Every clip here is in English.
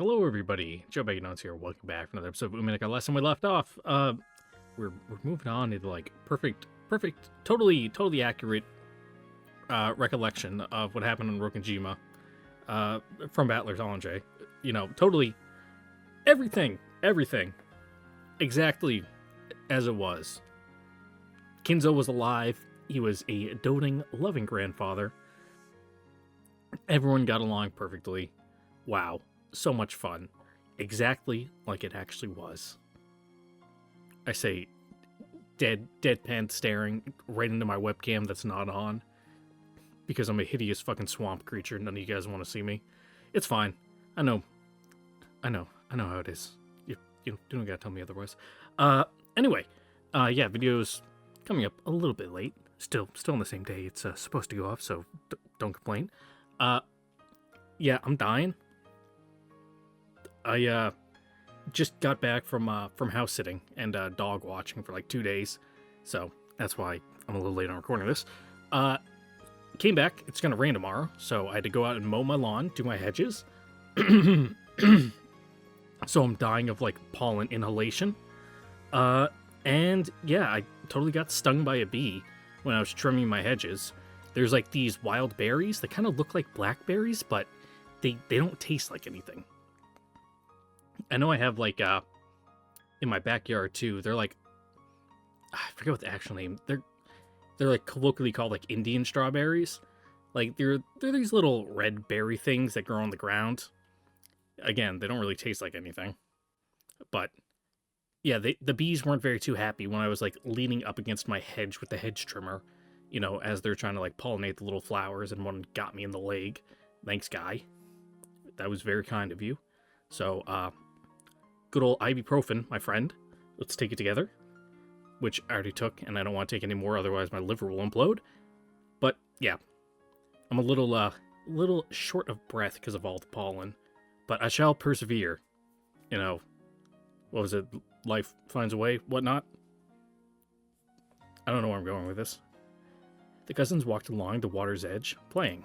Hello, everybody. Joe Baganones here. Welcome back for another episode of Umineko. Last time we left off, we're moving on into like perfect, totally accurate recollection of what happened in Rokkenjima from Battler's Anjay. You know, totally everything exactly as it was. Kinzo was alive. He was a doting, loving grandfather. Everyone got along perfectly. Wow. So much fun. Exactly like it actually was. I say deadpan staring right into my webcam that's not on because I'm a hideous fucking swamp creature. None of you guys want to see me. It's fine. I know how it is. You don't gotta tell me otherwise. Anyway, yeah, video's coming up a little bit late. Still on the same day it's supposed to go off, so don't complain. Yeah, I'm dying. I just got back from house sitting and dog watching for like 2 days, so that's why I'm a little late on recording this. Came back. It's gonna rain tomorrow, so I had to go out and mow my lawn, do my hedges. So I'm dying of like pollen inhalation. And yeah, I totally got stung by a bee when I was trimming my hedges. There's like these wild berries that kind of look like blackberries, but they don't taste like anything. I know I have like in my backyard too. They're like, I forget what the actual name. They're like colloquially called like Indian strawberries. Like they're these little red berry things that grow on the ground. Again, they don't really taste like anything. But yeah, the bees weren't very too happy when I was like leaning up against my hedge with the hedge trimmer, you know, as they're trying to like pollinate the little flowers, and one got me in the leg. Thanks, guy. That was very kind of you. So, good old ibuprofen, my friend. Let's take it together. Which I already took, and I don't want to take any more, otherwise my liver will implode. But, yeah. I'm a little short of breath because of all the pollen. But I shall persevere. You know, what was it? Life finds a way, whatnot? I don't know where I'm going with this. The cousins walked along the water's edge, playing.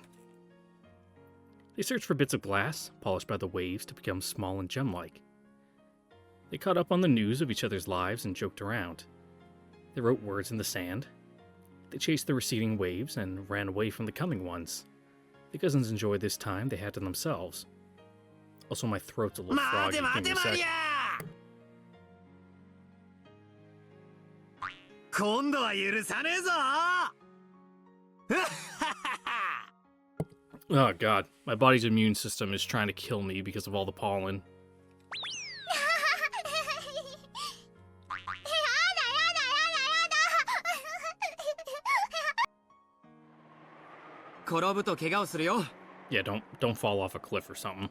They searched for bits of glass, polished by the waves to become small and gem-like. They caught up on the news of each other's lives and joked around. They wrote words in the sand. They chased the receding waves and ran away from the coming ones. The cousins enjoyed this time they had to themselves. Also, my throat's a little froggy. Give me a sec. Oh god, my body's immune system is trying to kill me because of all the pollen. Yeah, don't fall off a cliff or something.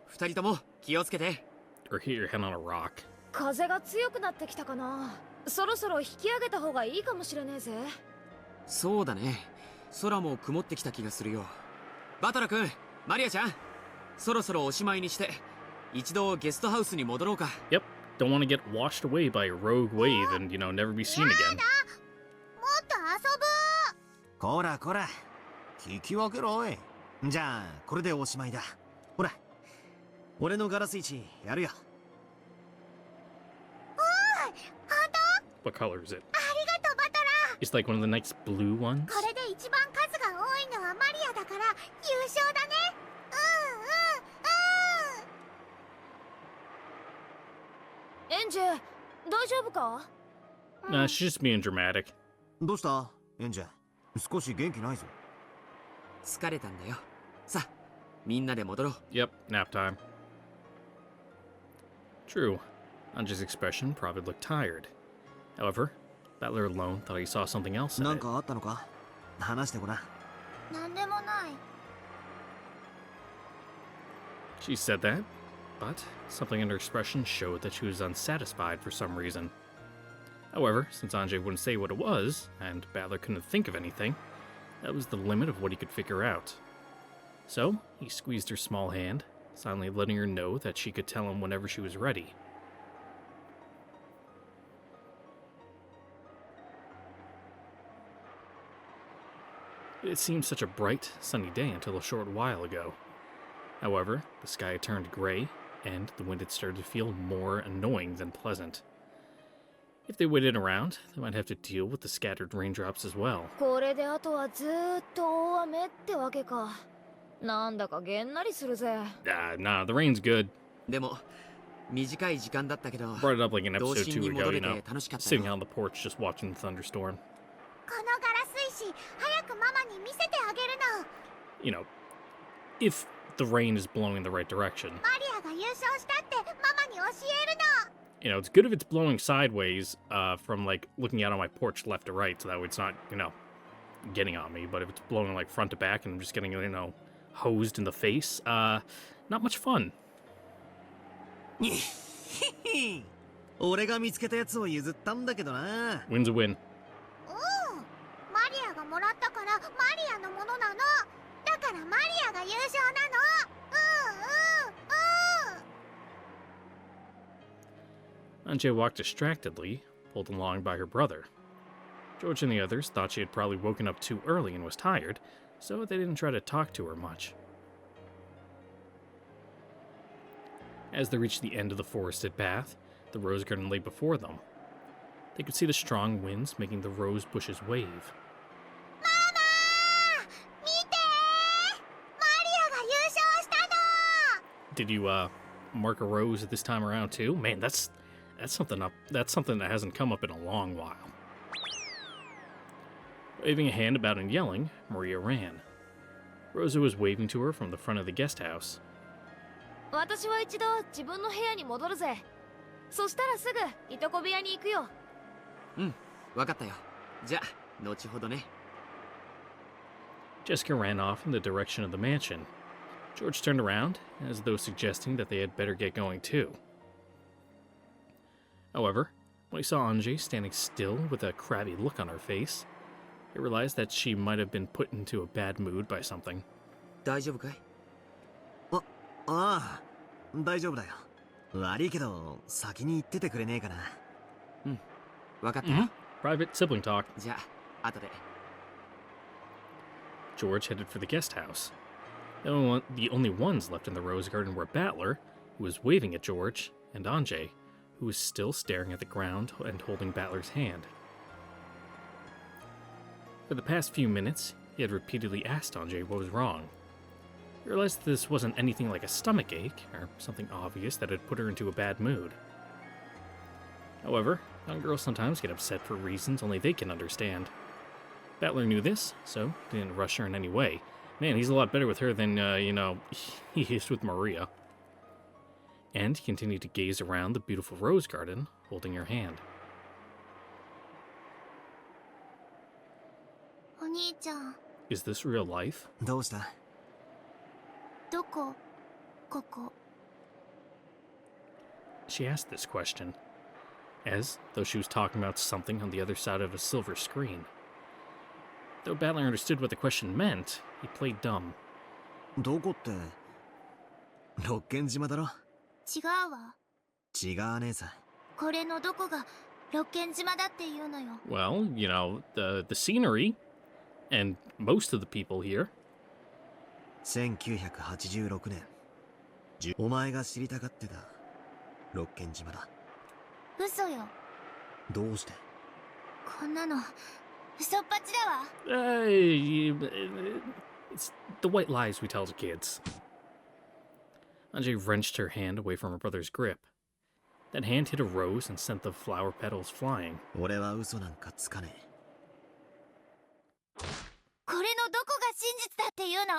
Or hit your head on a rock. 風が強くなってきたかな。そろそろ引き上げた方がいいかもしれねえぜ。そうだね。空も曇ってきた気がするよ。バトラ君、マリアちゃん、そろそろおしまいにして、一度ゲストハウスに戻ろうか。Yep, don't want to get washed away by a rogue wave and, you know, never be seen again. もっと遊ぶ。こらこら、聞き分けろおい。じゃあこれでおしまいだ。ほら、俺のガラス市やるよ。What color is it? ありがとうバトラー。 It's like one of the nice blue ones. これで一番数が多いのはマリアだから優勝だね。エンジェ、大丈夫か？ Nah, she's just being dramatic. どうしたエンジェ、少し元気ないぞ。疲れたんだよ。さあ、みんなで戻ろう。Yep, nap time. True. Anja's expression probably looked tired. However, Battler alone thought he saw something else in なん it. かあったのか？話してごらん。なんでもない。 She said that, but something in her expression showed that she was unsatisfied for some reason. However, since Anjay wouldn't say what it was, and Battler couldn't think of anything, that was the limit of what he could figure out. So, he squeezed her small hand, silently letting her know that she could tell him whenever she was ready. It seemed such a bright, sunny day until a short while ago. However, the sky had turned gray, and the wind had started to feel more annoying than pleasant. If they waited around, they might have to deal with the scattered raindrops as well. これであとはずーっと大雨ってわけか。なんだかげんなりするぜ。Nah, the rain's good. でも短い時間だったけど Brought it up like an 童 episode 心 2に ago, 戻 you れて know, 楽しかった sitting よ on the porch just watching the thunderstorm. このガラス石早くママに見せてあげるの。 You know, if the rain is blowing in the right direction. マリアが優勝したってママに教えるの。 You know, it's good if it's blowing sideways from, like, looking out on my porch left to right, so that way it's not, you know, getting on me. But if it's blowing, like, front to back and I'm just getting, you know, hosed in the face, not much fun. 俺が見つけたやつを譲ったんだけどな。 Win's a win. おお、マリアがもらったからマリアのものなの。だからマリアが優勝なの。Anjay walked distractedly, pulled along by her brother. George and the others thought she had probably woken up too early and was tired, so they didn't try to talk to her much. As they reached the end of the forested path, the rose garden lay before them. They could see the strong winds making the rose bushes wave. ママ見てマリアが優勝したの。 Did you, mark a rose this time around too? Man, that's something that hasn't come up in a long while. Waving a hand about and yelling, Maria ran. Rosa was waving to her from the front of the guest house. 私は一度自分の部屋に戻るぜ。そしたらすぐいとこ部屋に行くよ。わかったよ。じゃあ後ほどね。 Jessica ran off in the direction of the mansion. George turned around, as though suggesting that they had better get going too. However, when he saw Anjay standing still with a crabby look on her face, he realized that she might have been put into a bad mood by something. 大丈夫かい？ああ、大丈夫だよ。悪いけど先に行っててくれねえかな。わかったよ。Private sibling talk. じゃあ後で。 George headed for the guest house. The only ones left in the rose garden were Battler, who was waving at George, and Anjay, who was still staring at the ground and holding Battler's hand. For the past few minutes, he had repeatedly asked Anjay what was wrong. He realized that this wasn't anything like a stomach ache, or something obvious that had put her into a bad mood. However, young girls sometimes get upset for reasons only they can understand. Battler knew this, so he didn't rush her in any way. Man, he's a lot better with her than, he is with Maria. And he continued to gaze around the beautiful rose garden, holding her hand. お兄ちゃん、 Is this real life? どうした？どこ？ここ。 She asked this question, as though she was talking about something on the other side of a silver screen. Though Battler understood what the question meant, he played dumb. どこって？六軒島だろ？違うわ。違わねえさ。これのどこが六軒島だっていうのよ。 Well, the scenery, and most of the people here. 1986年。お前が知りたがってた六軒島だ。嘘よ。どうして？こんなの嘘っぱちだわ。It's the white lies we tell to kids. Anjay wrenched her hand away from her brother's grip. That hand hit a rose and sent the flower petals flying. 俺は嘘なんかつかねえ。これのどこが真実だっていうの？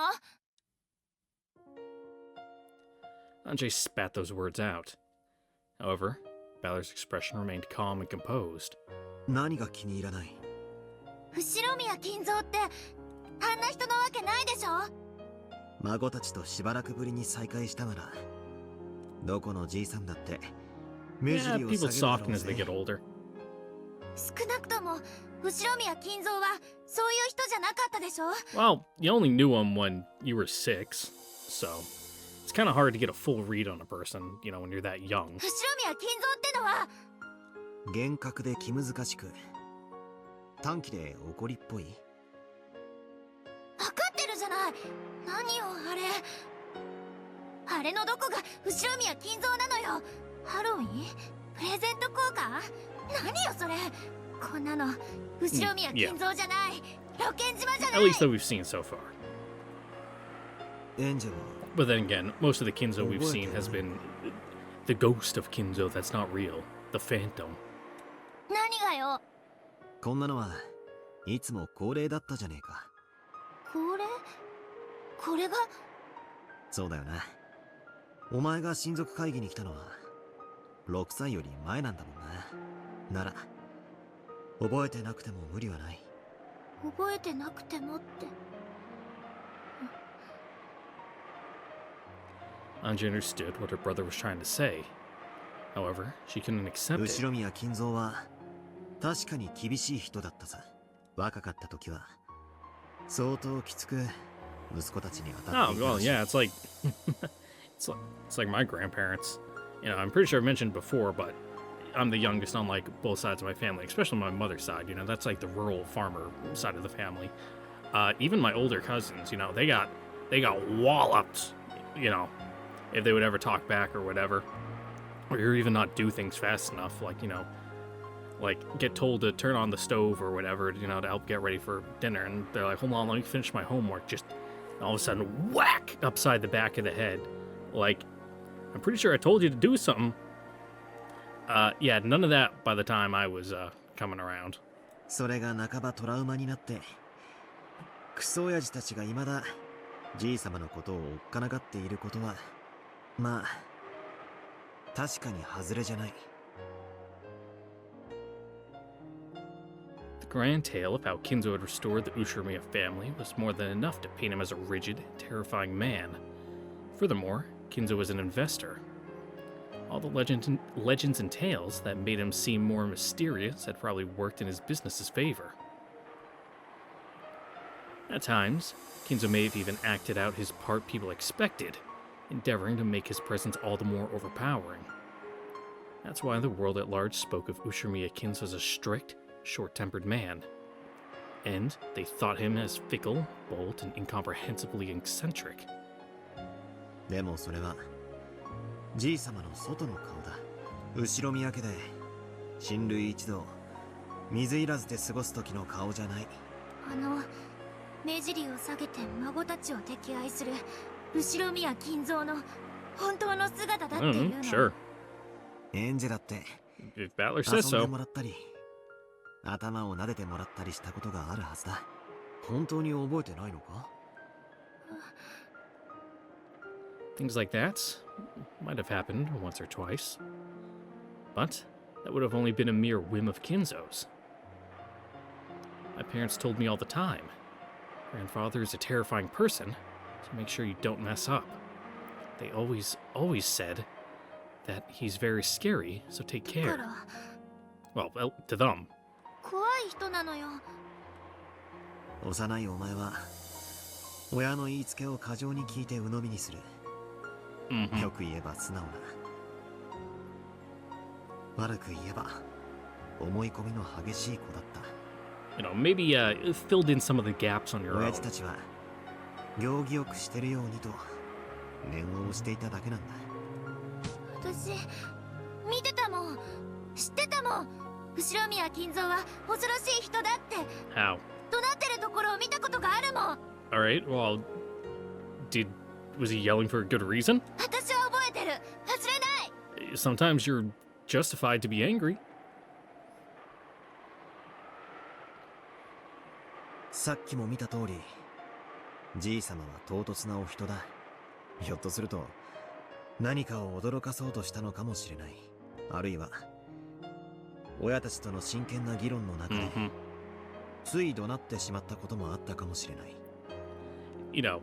Anjay spat those words out. However, Balor's expression remained calm and composed. 何が気に入らない？後宮金蔵ってあんな人のわけないでしょ。孫たちとしばらくぶりに再会したなら、どこのじいさんだって目 Yeah, 尻を people 下げるだろ soften う as they ぜ。 get older. 少なくとも後宮金蔵はそういう人じゃなかったでしょ。 Well, you only knew him when you were 6, so it's kind of hard to get a full read on a person, when you're that young. 後宮金蔵ってのは厳格で気難しく、短気で怒りっぽい。分かってるじゃない。何よあれ。あれのどこが後宮金蔵なのよ。ハロウィンプレゼント効果？何よそれ。こんなの後宮金蔵じゃない、露見島じゃない。 At least that we've seen so far. エンジェルは But then again, most of the Kinzo we've seen has been the ghost of Kinzo that's not real, the phantom. 何がよ。こんなのはいつも恒例だったじゃねえか。これが？そうだよな。お前が親族会議に来たのは6歳より前なんだもんな。なら覚えてなくても無理はない。覚えてなくてもって。Anji understood what her brother was trying to say. However, she couldn't accept 後 it. 宮金蔵は確かに厳しい人だったさ。若かった時は相当きつく息子たちに当たっ Oh, ていた well, らしい。 yeah, it's like it's like my grandparents. You know, I'm pretty sure I mentioned before, but I'm the youngest on like both sides of my family, especially my mother's side. You know, that's like the rural farmer side of the family. Even my older cousins, you know, they got walloped. You know, if they would ever talk back or whatever, or even not do things fast enough, like, you know, like get told to turn on the stove or whatever, you know, to help get ready for dinner, and they're like, hold on, let me finish my homework. Just all of a sudden, whack upside the back of the head. Like, I'm pretty sure I told you to do something. Yeah, none of that by the time I was coming around. それが半ばトラウマになって、クソ親父たちが未だじい様のことをおっかながっていることは、まあ確かに外れじゃない。 The grand tale of how Kinzo had restored the Ushirimiya family was more than enough to paint him as a rigid, terrifying man. Furthermore, Kinzo was an investor. All the legends and tales that made him seem more mysterious had probably worked in his business's favor. At times, Kinzo may have even acted out his part people expected, endeavoring to make his presence all the more overpowering. That's why the world at large spoke of Ushirimiya Kinzo as a strict, short-tempered man. And they thought him as fickle, bold, and incomprehensibly eccentric. でもそれはじい様の外の顔だ。後宮家で親類一同水入らずで過ごす時の顔じゃない。目尻を下げて孫たちを溺愛する後宮金蔵の本当の姿だっていうの。Sure. エンジェだって If Battler 遊 says んで so. もらったり頭を撫でてもらったりしたことがあるはずだ。本当に覚えてないのか？ Things like that might have happened once or twice. But that would have only been a mere whim of Kinzo's. My parents told me all the time, grandfather is a terrifying person, so make sure you don't mess up. They always said that he's very scary, so take だか care. ら Well, to them. 怖い人なのよ。幼いお前は親の言いつけを過剰に聞いて鵜呑みにする。Mm-hmm. よく言えば素直な。悪く言えば思い込みの激しい子だった。You know, maybe filled in some of the gaps on your 親 own. 父たちは行儀よくしてるようにと念を押していただけなんだ。私見てたもん、知ってたもん。後宮金蔵は恐ろしい人だって How? 怒鳴ってるところを見たことがあるもん。 Alright, well, was he yelling for a good reason? 私は覚えてる。忘れない。 Sometimes you're justified to be angry. さっきも見た通りじい様は唐突なお人だ。ひょっとすると何かを驚かそうとしたのかもしれない。あるいは親たちとの真剣な議論の中で、Mm-hmm. つい怒鳴ってしまったこともあったかもしれない。 You know,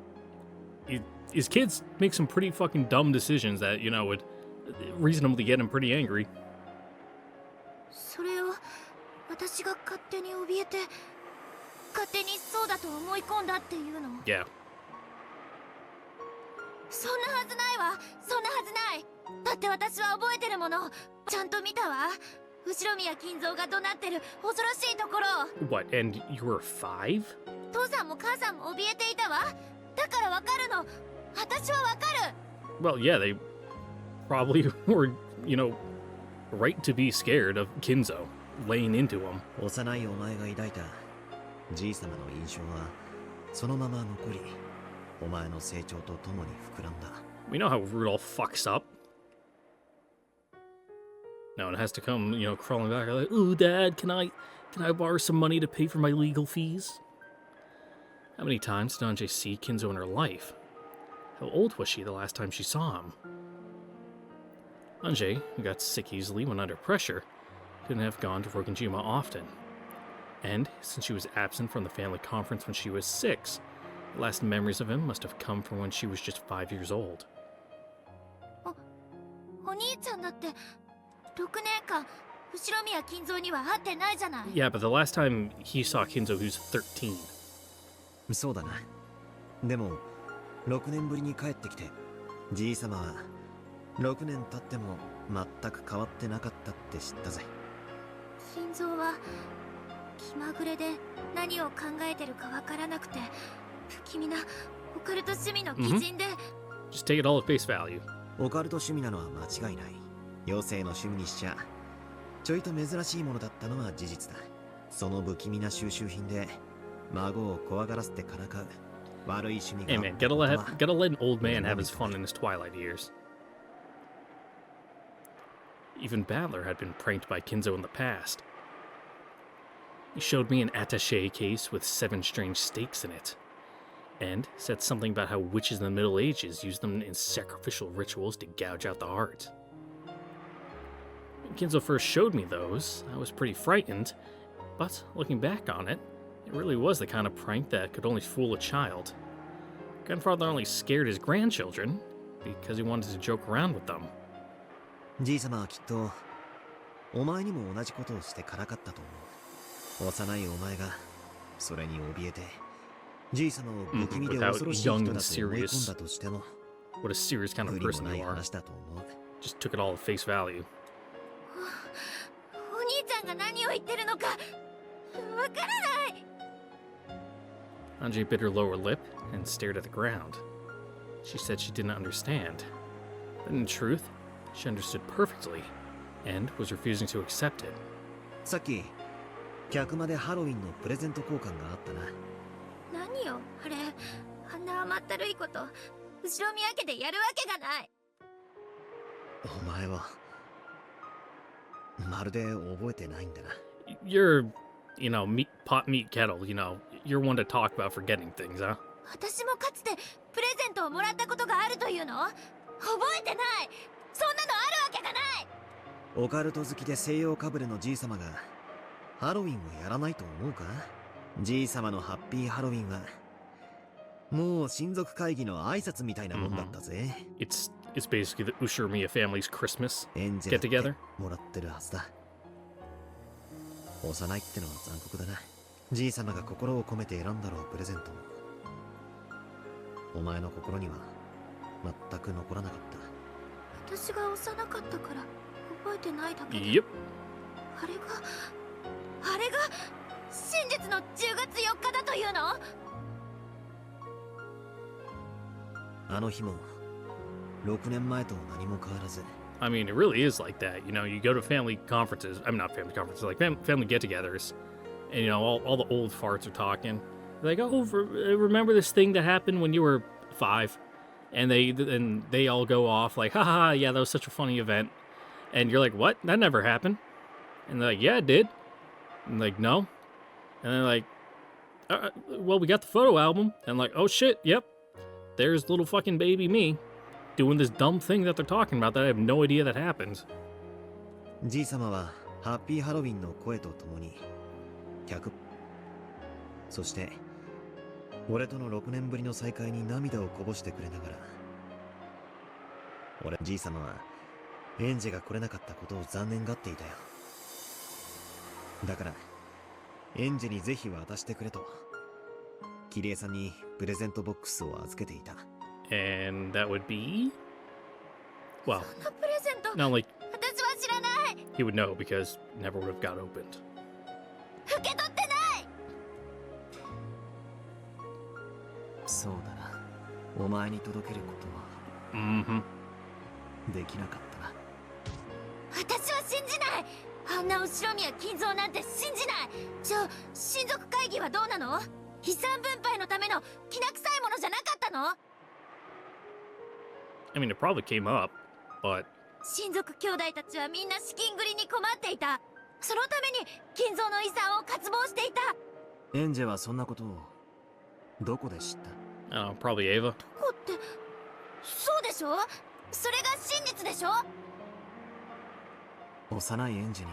his kids make some pretty fucking dumb decisions that, you know, would reasonably get him pretty angry. それを私が勝手に怯えて勝手にそうだと思い込んだっていうの。 Yeah. そんなはずないわ。そんなはずない。だって私は覚えてるもの。ちゃんと見たわ。後宮金蔵が怒鳴ってる恐ろしいところ。 What, and you were 5? 父さんも母さんも怯えていたわ。だからわかるの。私はわかる。Well, yeah, they probably were, right to be scared of Kinzo laying into him. 幼いお前が抱いたじい様の印象はそのまま残り、お前の成長とともに膨らんだ。 We know how Rudolph fucks up. Now it has to come, crawling back like, "Ooh, Dad, can I borrow some money to pay for my legal fees?" How many times did Anjay see Kinzo in her life? How old was she the last time she saw him? Anjay, who got sick easily when under pressure, couldn't have gone to Rokenjima often. And since she was absent from the family conference when she was 6, the last memories of him must have come from when she was just 5 years old. お兄ちゃんだって6年間後宮金蔵には会ってないじゃない。 Yeah, but the last time he saw Kinzo, he was 13. そうだな。でも6年ぶりに帰ってきて、じい様は6年経っても全く変わってなかったって知ったぜ。金蔵は気まぐれで何を考えてるかわからなくて不気味なオカルト趣味の鬼人で、Just take it all at face value. オカルト趣味なのは間違いない。妖精の趣味にしちゃちょいと珍しいものだったのは事実だ。その不気味な収集品で孫を怖がらせてからかう悪い趣味が Hey man, gotta let an old man have his fun in his twilight years. Even Battler had been pranked by Kinzo in the past. He showed me an attaché case with 7 strange stakes in it, and said something about how witches in the Middle Ages used them in sacrificial rituals to gouge out the heart. When Kinzo first showed me those, I was pretty frightened, but looking back on it, it really was the kind of prank that could only fool a child. Grandfather only scared his grandchildren because he wanted to joke around with them. じい様はきっとお前にも同じことをしてからかったと思う。幼いお前がそれに怯えてじい様を不気味で恐ろしい人だと思い込んだとしても What a serious kind 無 of 理も person ない you are. 話だと思う。 Just took it all at face value. お兄ちゃんが何を言ってるのかわからない。 Anjay bit her lower lip and stared at the ground. She said she didn't understand. But in truth, she understood perfectly and was refusing to accept it. さっき客間でハロウィンのプレゼント交換があったな。何よあれ、あんな甘ったるいこと後宮家でやるわけがない。お前はまるで覚えてないんだな。 You're, pot meat kettle, you're one to talk about forgetting things, huh? 私もかつてプレゼントをもらったことがあるというの？覚えてない。そんなのあるわけがない。オカルト好きで西洋かぶれのじい様がハロウィンをやらないと思うか？じい様のハッピーハロウィンはもう親族会議の挨拶みたいなもんだったぜ。It's basically the Ushirmiya family's Christmas エンジェル get だって together. もらってるはずだ。幼いってのは残酷だな。じい様が心を込めて選んだろうプレゼントもお前の心には全く残らなかった。私が幼かったから覚えてないだけで。 Yep. あれが真実の10月4日だというの？あの日も6年前と何も変わらず。 I mean, it really is like that. You go to family conferences. I'm not family conferences, like family get-togethers, and all the old farts are talking. They're like, oh, remember this thing that happened when you were 5, and they all go off like, ha, yeah, that was such a funny event, and you're like, what? That never happened. And they're like, yeah, it did. And like, no. And they're like, well, we got the photo album, and like, oh shit, yep, there's little fucking baby me. Doing this dumb thing that they're talking about that I have no idea that happened. じい様はハッピーハロウィンの声とともにそして俺との6年ぶりの再会に涙をこぼしてくれながら、じい様はエンジェが来れなかったことを残念がっていたよ。だからエンジェにぜひ渡してくれとキリエさんにプレゼントボックスを預けていた。 And that would be... Well, そんなプレゼント not like 私は知らない。 he would know because it never would have got opened. 受け取ってない。そうだな。お前に届けることは Mm-hmm. できなかったな。私は信じない。あんな後ろ宮金蔵なんて信じない。じゃあ親族会議はどうなの？遺産分配のためのきな臭いものじゃなかったの？ I mean, it probably came up, but 親族兄弟たちはみんな資金繰りに困っていた。そのために金蔵の遺産を渇望していた。エンジェはそんなことをどこで知った？ I don't know, probably Ava. どこって、そうでしょ？それが真実でしょ？幼いエンジェに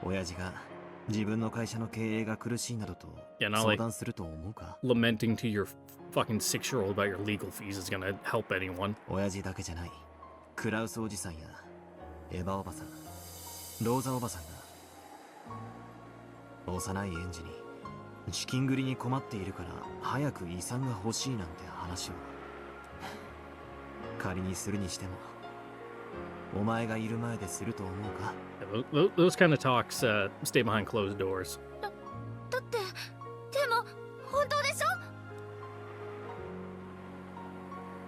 親父が自分の会社の経営が苦しいなどと Yeah, not 相 like 談すると思うか？ lamenting to your fucking 6-year-old about your legal fees is gonna help anyone. 親父だけじゃない、クラウスおじさんやエヴァおばさん、ローザおばさんが幼いエンジに資金繰りに困っているから早く遺産が欲しいなんて話を仮にするにしてもお前がいる前ですると思うか？ Those kind of talks stay behind closed doors. だって、でも本当でしょ？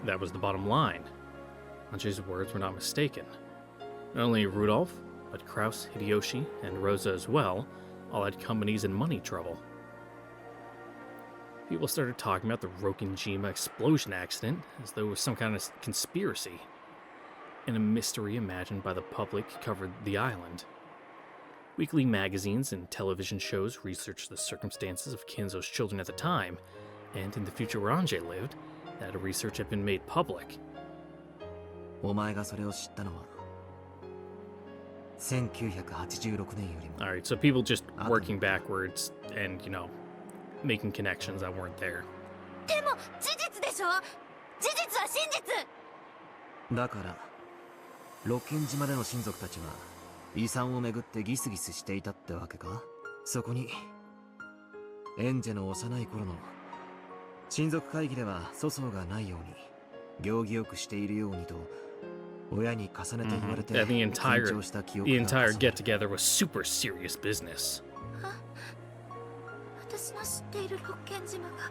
That was the bottom line. Anji's words were not mistaken. Not only Rudolph, but Kraus, Hideyoshi, and Rosa as well all had companies in money trouble. People started talking about the Rokenjima explosion accident as though it was some kind of conspiracy, and a mystery imagined by the public covered the island. Weekly magazines and television shows researched the circumstances of Kinzo's children at the time, and in the future where Anjay lived, that research had been made public. お前がそれを知ったのは1986年よりも Alright, so people just working backwards and, you know, making connections that weren't there. でも事実でしょ？事実は真実。だから六軒島での親族たちは遺産をめぐってギスギスしていたってわけか？そこにエンジェの幼い頃の親族会議では粗相がないように行儀よくしているようにと親に重ねて言われて Yeah, the 緊張した記憶 the が entire 重なる get-together was super serious business. 私の知っている六軒島が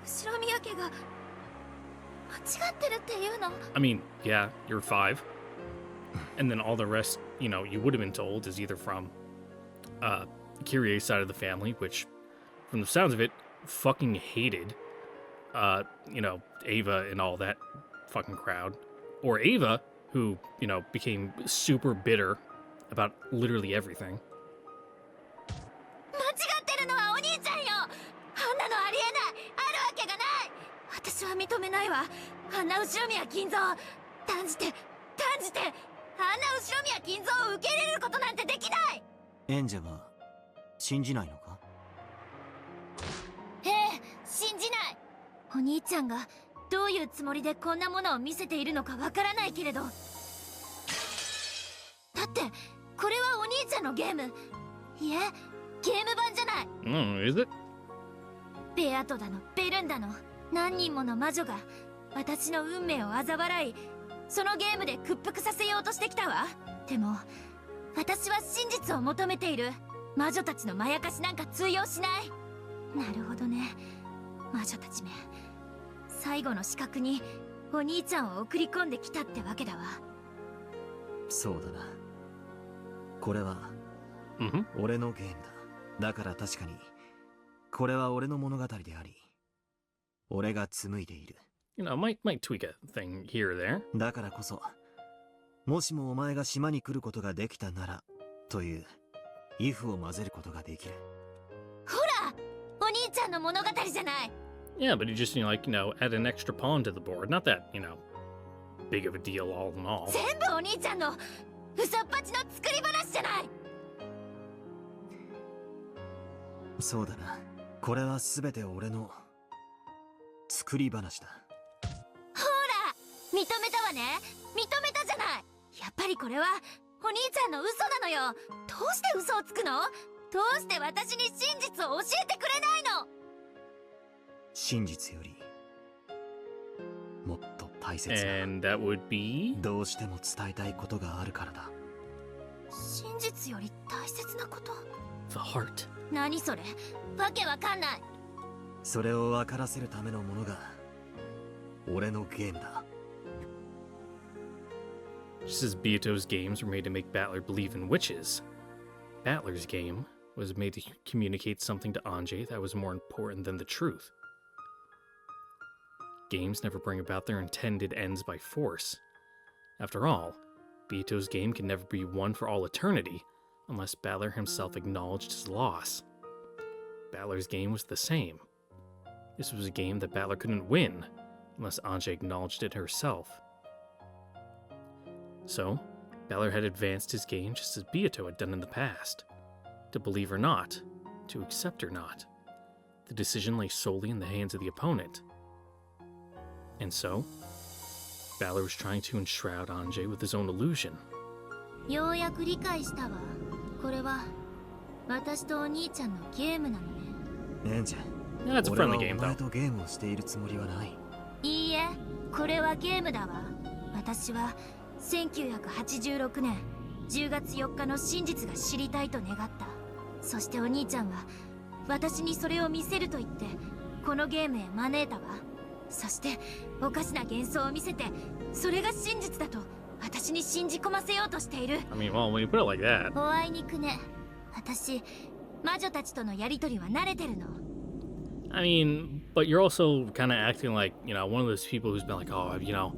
後ろ宮家が間違ってるっていうの？ I mean, yeah, you're 5. And then all the rest, you know, you would have been told is either from Kyrie's side of the family, which, from the sounds of it, fucking hated, you know, Ava and all that fucking crowd. Or Ava, who, you know, became super bitter about literally everything. 間違ってるのはお兄ちゃんよ。あんなのありえない。あるわけがない。私は認めないわ。あんな後ろ宮金蔵断じてあんな後ろ宮金蔵を受け入れることなんてできない。エンジェは信じないのか？ええ、信じない。お兄ちゃんがどういうつもりでこんなものを見せているのかわからないけれど、だってこれはお兄ちゃんのゲーム、いえゲーム版じゃない。Is it? ベアトだのベルンだの何人もの魔女が私の運命を嘲笑い、そのゲームで屈服させようとしてきたわ。でも私は真実を求めている。魔女たちのまやかしなんか通用しない。なるほどね、魔女たちめ。最後の資格にお兄ちゃんを送り込んできたってわけだわ。そうだな。これは Mm-hmm. 俺のゲームだ。だから確かにこれは俺の物語であり俺が紡いでいる。 You know, might tweak a thing here or there. だからこそもしもお前が島に来ることができたならという if を混ぜることができる。ほらお兄ちゃんの物語じゃない。 Yeah, but he just, you know, like, you know, add an extra pawn to the board. Not that, you know, big of a deal all in all. 全部お兄ちゃんの嘘っぱちの作り話じゃない。そうだな。これは全て俺の作り話だ。ほら認めたわね。認めたじゃない。やっぱりこれはお兄ちゃんの嘘なのよ。どうして嘘をつくの？どうして私に真実を教えてくれないの？真実よりもっと大切な And that would be? どうしても伝えたいことがあるからだ。真実より大切なこと？ The heart. 何それ？わけわかんない。それを分からせるためのものが俺のゲームだ。 Just as Beato's games were made to make Battler believe in witches, Battler's game was made to communicate something to Anjay that was more important than the truth. Games never bring about their intended ends by force. After all, Beato's game can never be won for all eternity unless Battler himself acknowledged his loss. Battler's game was the same. This was a game that Battler couldn't win unless Anjay acknowledged it herself. So, Battler had advanced his game just as Beato had done in the past. To believe or not, to accept or not. The decision lay solely in the hands of the opponent. And so, Battler was trying to enshroud Anjay with his own illusion. ようやく理解したわ。これは私とお兄ちゃんのゲームなのね。エンジェ、 Yeah, it's a 俺は friendly お game, 前 though. とゲームをしているつもりはない。いいえ、これはゲームだわ。私は1986年10月4日の真実が知りたいと願った。そしてお兄ちゃんは私にそれを見せると言ってこのゲームへ招いたわ。そしておかしな幻想を見せてそれが真実だと私に信じ込ませようとしている。 I mean, well, when you put it like that. おあいにくね。私魔女たちとのやりとりは慣れてるの。 I mean, but you're also kind of acting like, you know, one of those people who's been like, oh, you know,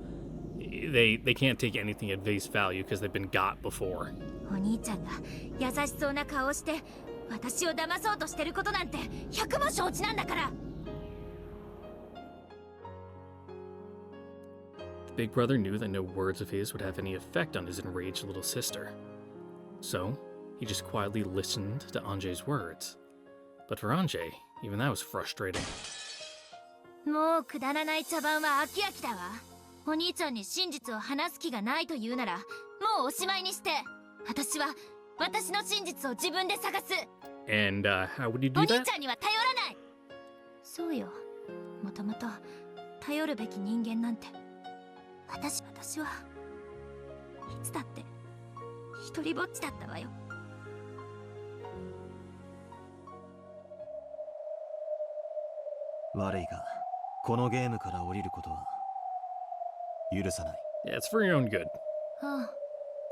they can't take anything at face value because they've been got before. お兄ちゃんが優しそうな顔をして私を騙そうとしてることなんて100も承知なんだから。 The big brother knew that no words of his would have any effect on his enraged little sister. So, he just quietly listened to Anjay's words. But for Anjay, even that was frustrating. もうくだらない茶番は飽き飽きだわ。お兄ちゃんに真実を話す気がないと言うならもうおしまいにして、私は私の真実を自分で探す。 And, how would you お do 兄 that? ちゃんには頼らない。そうよ、もともと頼るべき人間なんて私はいつだって一人ぼっちだったわよ。悪いが、このゲームから降りることは許さない。 Yeah, it's for your own good. ああ、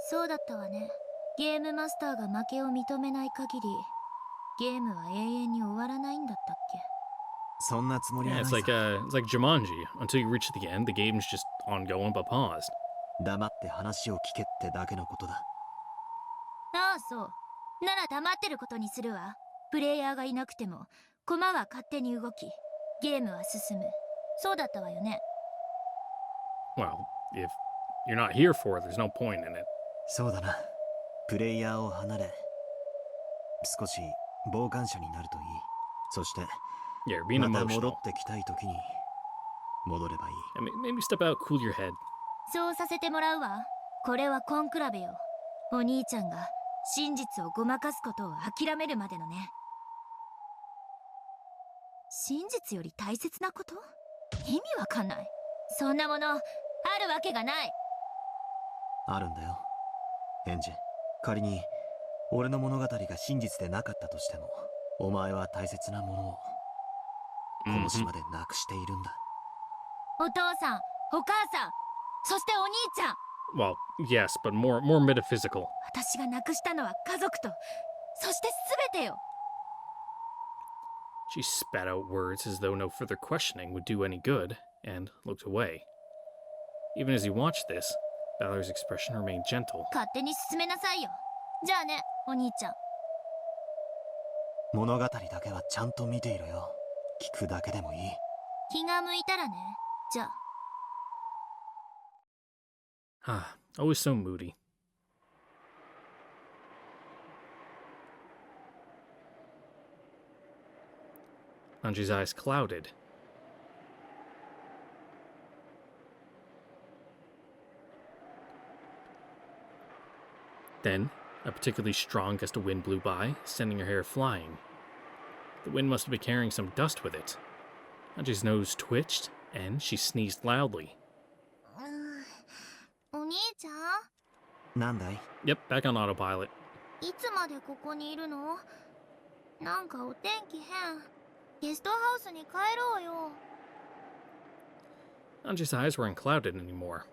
そうだったわね。ゲームマスターが負けを認めない限りゲームは永遠に終わらないんだったっけ。そんなつもりは Yeah, ない it's さ。 like Jumanji. Until you reach the end, the game's just ongoing but paused. 黙って話を聞けってだけのことだ。ああ、そう。なら黙ってることにするわ。プレイヤーがいなくても駒は勝手に動きゲームは進む。そうだったわよね。 Well, if you're not here for it, there's no point in it. そうだな。プレイヤーを離れ、少し傍観者になるといい。そして、 Yeah, you're being また戻 emotional. ってきたいときに戻ればいい。 And maybe step out, cool your head. そうさせてもらうわ。これはコンクラベよ。お兄ちゃんが真実をごまかすことを諦めるまでのね。真実より大切なこと？意味わかんない。そんなものあるわけがない。あるんだよ。エンジェ、仮に俺の物語が真実でなかったとしても、お前は大切なものをこの島でなくしているんだ。お父さん、お母さん、そしてお兄ちゃん。 Well, yes, but more metaphysical. 私がなくしたのは家族と、そして全てよ。 She spat out words as though no further questioning would do any good, and looked away. Even as he watched this, Balor's expression remained gentle. 勝手に進めなさいよ。じゃあね、お兄ちゃん。物語だけはちゃんと見ていろよ。聞くだけでもいい。気が向いたらね。じゃあ。 Ah, always so moody. Anji's eyes clouded. Then, a particularly strong gust of wind blew by, sending her hair flying. The wind must have been carrying some dust with it. Anji's nose twitched, and she sneezed loudly. お兄ちゃん、なんだい？ Yep, back on autopilot. いつまでここにいるの？なんかお天気変。ゲストハウスに帰ろうよ。Anji's eyes weren't clouded anymore.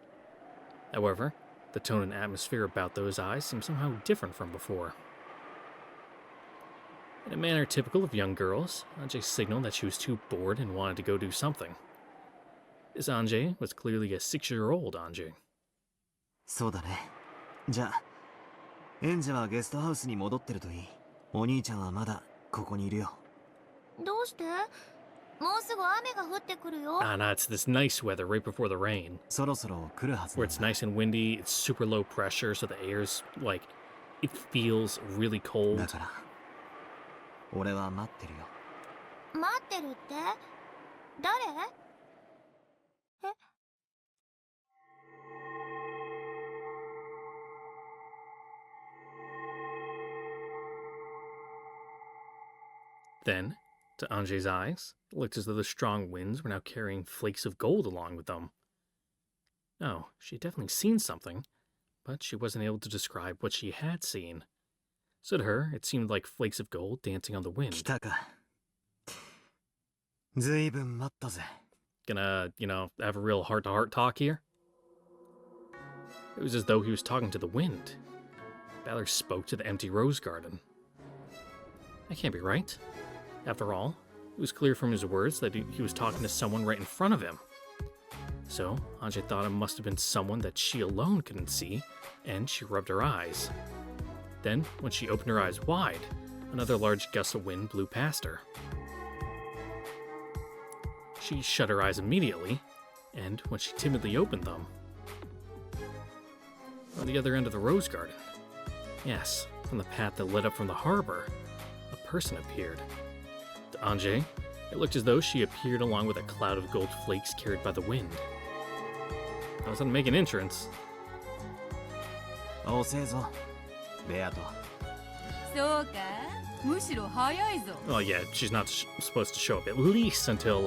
However, the tone and atmosphere about those eyes seemed somehow different from before. In a manner typical of young girls, Anjay signaled that she was too bored and wanted to go do something. This Anjay was clearly a 6-year-old Anjay. そうだね。じゃあ、エンジェはゲストハウスに戻ってるといい。お兄ちゃんはまだここにいるよ。どうして？もうすぐ雨が降ってくるよ。Ah, nah, it's this nice weather right before the rain. そろそろ来るはず Where なん it's だ。 nice and windy, it's super low pressure, so the air's like, it feels really だ cold. から、俺は待ってるよ。待ってるって？誰？え？ Then, to Anjay's eyes, it looked as though the strong winds were now carrying flakes of gold along with them. No, she had definitely seen something, but she wasn't able to describe what she had seen. So to her, it seemed like flakes of gold dancing on the 来 wind. たか。ずいぶん待ったぜ。 Gonna, have a real heart-to-heart talk here? It was as though he was talking to the wind. Balor spoke to the empty rose garden. That can't be right. After all, it was clear from his words that he was talking to someone right in front of him. So, Anjay thought it must have been someone that she alone couldn't see, and she rubbed her eyes. Then, when she opened her eyes wide, another large gust of wind blew past her. She shut her eyes immediately, and when she timidly opened them, on the other end of the rose garden, yes, from the path that led up from the harbor, a person appeared. To Anjay, it looked as though she appeared along with a cloud of gold flakes carried by the wind. I was gonna make an entrance. 遅えぞ、ベアト。そうか、むしろ早いぞ。 Well, yeah, she's not supposed to show up at least until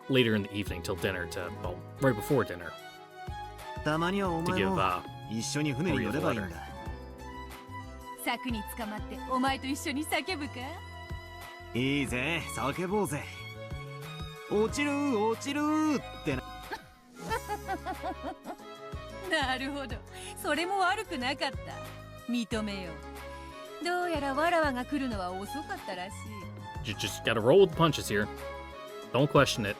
later in the evening, till dinner, right before dinner. たまにはお To 前 give も一緒に船に乗ればいいんだ。柵に捕まってお前と一緒に叫ぶか？いいぜ、叫ぼうぜ。落ちる落ちるってな。なるほど、それも悪くなかった。認めよう。どうやらわらわが来るのは遅かったらしい。 You just gotta roll with the punches here. Don't question it.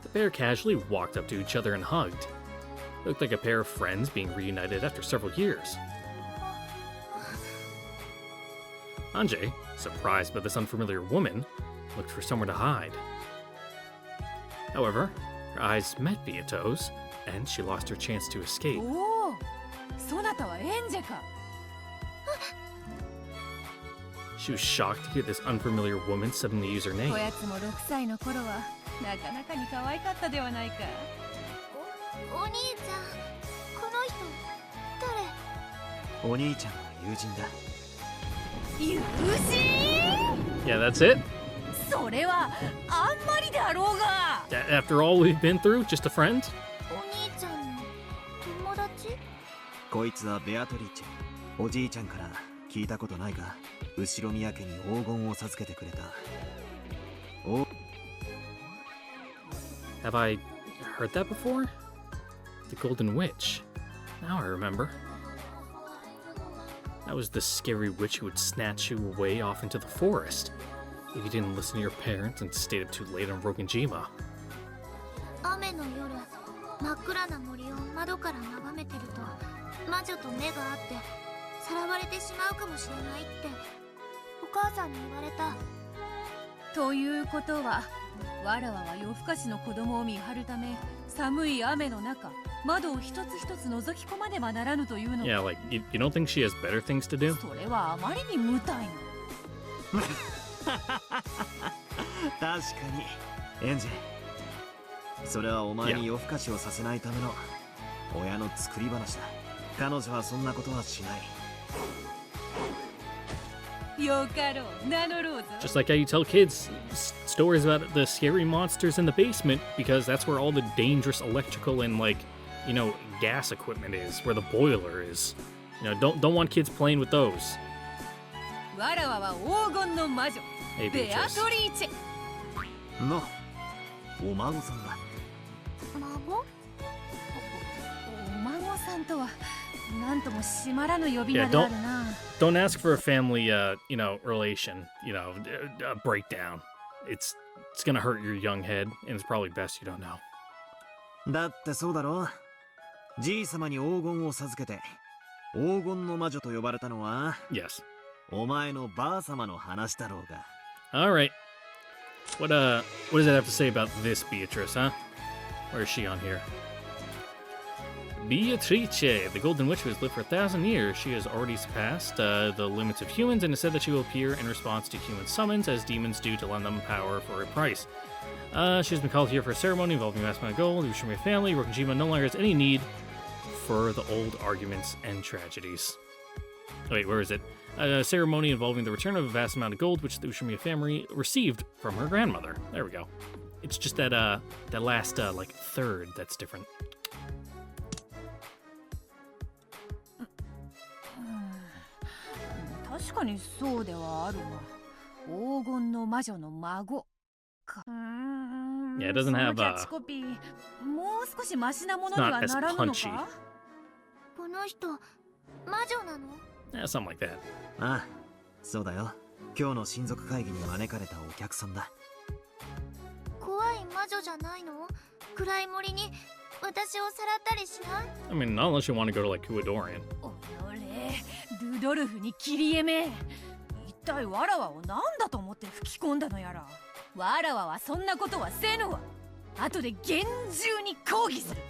The pair casually walked up to each other and hugged. Looked like a pair of friends being reunited after several years. Anjay, surprised by this unfamiliar woman, looked for somewhere to hide. However, her eyes met Beato's, and she lost her chance to escape. おお、そなたはエンジェか。 She was shocked to hear this unfamiliar woman suddenly use her こ name. やつも6歳の頃はなかなかに可愛かったではないか。お兄ちゃん、この人誰？お兄ちゃんは友人だ。友人？ Yeah, that's it. それはあんまりだろうが。 After all we've been through, just a friend? お兄ちゃんの友達？こいつはベアトリーチェ。おじいちゃんから聞いたことないか。後ろ宮家に黄金を授けてくれた。お Have I heard that before? The Golden Witch. Now I remember. That was the scary witch who would snatch you away off into the forest if you didn't listen to your parents and stayed up too late on Rogenjima. 雨の夜、真っ暗な森を窓から眺めてると魔女と目が合ってさらわれてしまうかもしれないってお母さんに言われた。ということは、わらわは夜更かしの子供を見張るため、寒い雨の中、窓を一つ一つ覗き込まねばならぬというの。 Yeah, like, you don't think she has better things to do? それはあまりに無体な。確かにエンジェ。それはお前に夜更かしをさせないための親の作り話だ。彼女はそんなことはしない。よかろう、名乗ろうぞ。 Just like how you tell kids stories about the scary monsters in the basement because that's where all the dangerous electrical and, like, gas equipment is, where the boiler is. Don't want kids playing with those. わらわは黄金の魔女、 Hey, ベア Beatrice. トリーチェ。のお孫さんだ。孫？お孫さんとはなんとも締まらぬ呼び Yeah, 名であるな。 don't ask for a family, relation, breakdown. It's gonna hurt your young head, and it's probably best you don't know. だってそうだろ。じい様に黄金を授けて黄金の魔女と呼ばれたのは Yes. お前のばあ様の話だろうが。 All right. What does that have to say about this Beatrice, huh? Where is she on here? Beatrice, the Golden Witch who has lived for 1,000 years. She has already surpassed the limits of humans and is said that she will appear in response to human summons as demons do to lend them power for a price. She has been called here for a ceremony involving mass amount of gold. The Ushimi family, Rokujima, no longer has any need for the old arguments and tragedies. Oh, wait, where is it? A ceremony involving the return of a vast amount of gold, which the Ushimi family received from her grandmother. There we go. It's just that last third that's different. 確かにそうではあるわ。黄金の魔女の孫か。Yeah, it doesn't have そのキャッチコピー、もう少しマシなものには It's not as ならぬの punchy. か？この人魔女なの？ Yeah, something like that. ああ、そうだよ。今日の親族会議に招かれたお客さんだ。怖い魔女じゃないの？暗い森に私をさらったりしない？ I mean, not unless you want to go to like Kuadorian. おのれ、ルドルフにキリエめ。一体わらわを何だと思って吹き込んだのやら。わらわはそんなことはせぬわ。後で厳重に抗議する。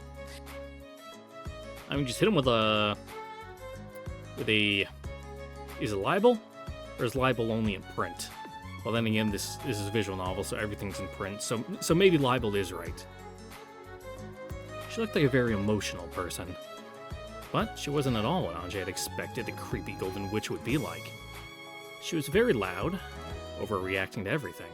I mean, just hit him with a. Is it libel? Or is libel only in print? Well, then again, this is a visual novel, so everything's in print. So maybe libel is right. She looked like a very emotional person. But she wasn't at all what Anjay had expected a creepy golden witch would be like. She was very loud, overreacting to everything.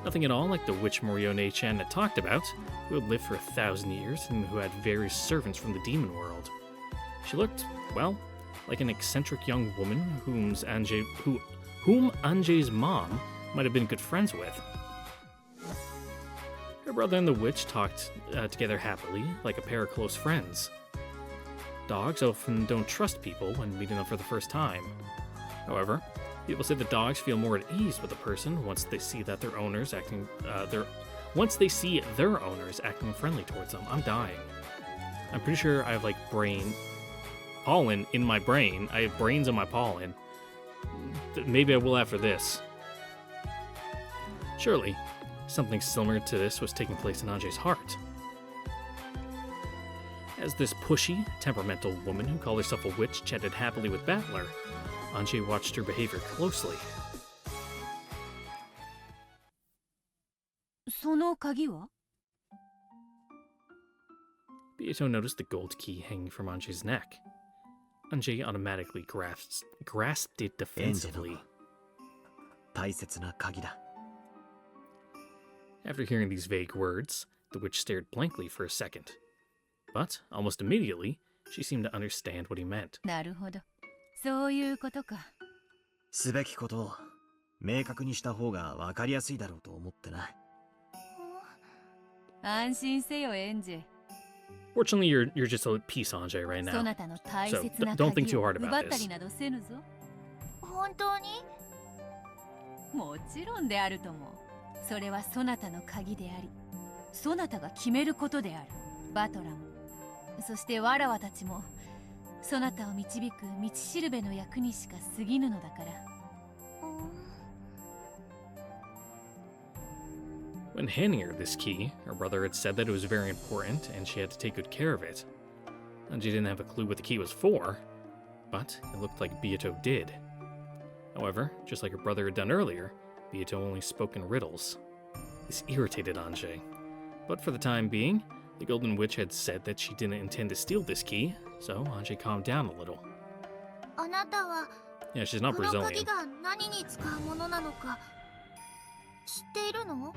Nothing at all like the witch Morione-chan had talked about, who had lived for 1,000 years and who had various servants from the demon world. She looked, well, like an eccentric young woman whom Anjay's mom might have been good friends with. Her brother and the witch talked together happily, like a pair of close friends. Dogs often don't trust people when meeting them for the first time. However, people say that dogs feel more at ease with a person once they see that their owners acting friendly towards them. I'm dying. I'm pretty sure I have like pollen in my brain. I have brains in my pollen. Maybe I will after this. Surely, something similar to this was taking place in Anjay's heart. As this pushy, temperamental woman who called herself a witch chatted happily with Battler, Anjay watched her behavior closely. その鍵は？ Beato noticed the gold key hanging from Anjay's neck. Anjay automatically grasped it defensively. 大切な鍵だ。 After hearing these vague words, the witch stared blankly for a second. But, almost immediately, she seemed to understand what he meant. なるほど。そういうことか。すべきことを明確にした方が分かりやすいだろうと思ってな。安心せよ、エンジェ。 Fortunately, you're just a peace Anjay right そ now. なたの大 So 切な don't think 鍵 too を hard 奪 about ったり this. などせぬぞ。本当に？もちろんであるとも。それはそなたの鍵であり、そなたが決めることである。バトラム。そしてわらわたちも、そなたを導く道しるべの役にしか過ぎぬのだから。When handing her this key, her brother had said that it was very important and she had to take good care of it. Anjay didn't have a clue what the key was for, but it looked like Beato did. However, just like her brother had done earlier, Beato only spoke in riddles. This irritated Anjay. But for the time being, the Golden Witch had said that she didn't intend to steal this key, so Anjay calmed down a little. あなたは Yeah, she's こ not の Brazilian. 鍵が何に使うものなのか知っているの？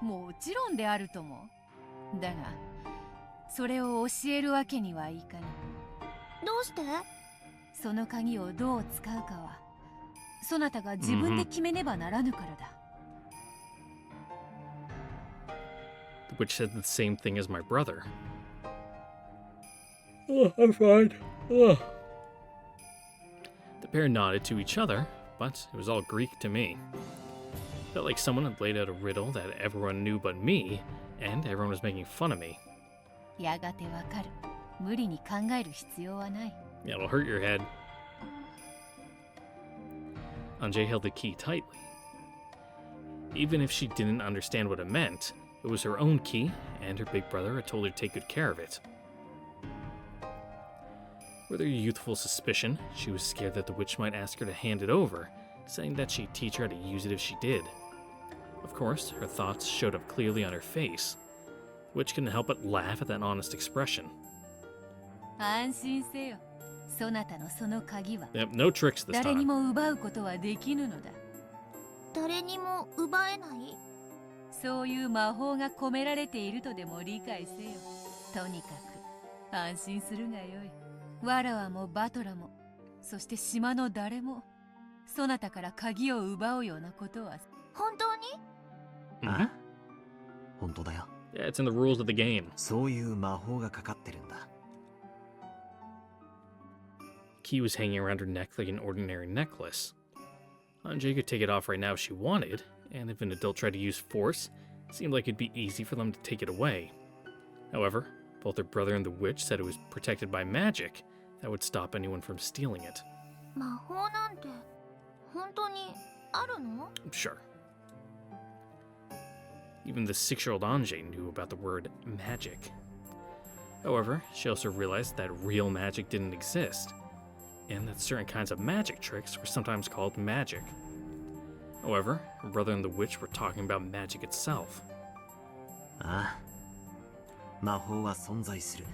もちろんであるとも。だが、それを教えるわけにはいかぬ。どうして？その鍵をどう使うかは、そなたが自分で決めねばならぬからだ。The which said the same thing as my brother. Oh, I'm fine. Oh. The pair nodded to each other, but it was all Greek to me. Felt like someone had laid out a riddle that everyone knew but me, and everyone was making fun of me. やがてわかる。無理に考える必要はない。 Yeah, it'll hurt your head. Anjay held the key tightly. Even if she didn't understand what it meant, it was her own key, and her big brother had told her to take good care of it. With her youthful suspicion, she was scared that the witch might ask her to hand it over, saying that she'd teach her how to use it if she did. Of course, her thoughts showed up clearly on her face. The witch couldn't help but laugh at that honest expression. 安心せよ。そなたのその鍵は Yep, no tricks this 誰に time. も奪うことはできぬのだ。誰にも奪えない？そういう魔法が込められているとでも理解せよ。とにかく安心するがよい。わらわもバトラも、そして島の誰も、そなたから鍵を奪うようなことは。本当に？Mhm. 本当だよ。 Yeah, it's in the rules of the game. そういう魔法がかかってるんだ。Key was hanging around her neck like an ordinary necklace. Anjay could take it off right now if she wanted, and if an adult tried to use force, it seemed like it'd be easy for them to take it away. However, both her brother and the witch said it was protected by magic that would stop anyone from stealing it. 魔法なんて本当にあるの？ Sure. Even the 6-year-old Anjay knew about the word magic. However, she also realized that real magic didn't exist, and that certain kinds of magic tricks were sometimes called magic. However, her brother and the witch were talking about magic itself. ああ。魔法は存在する。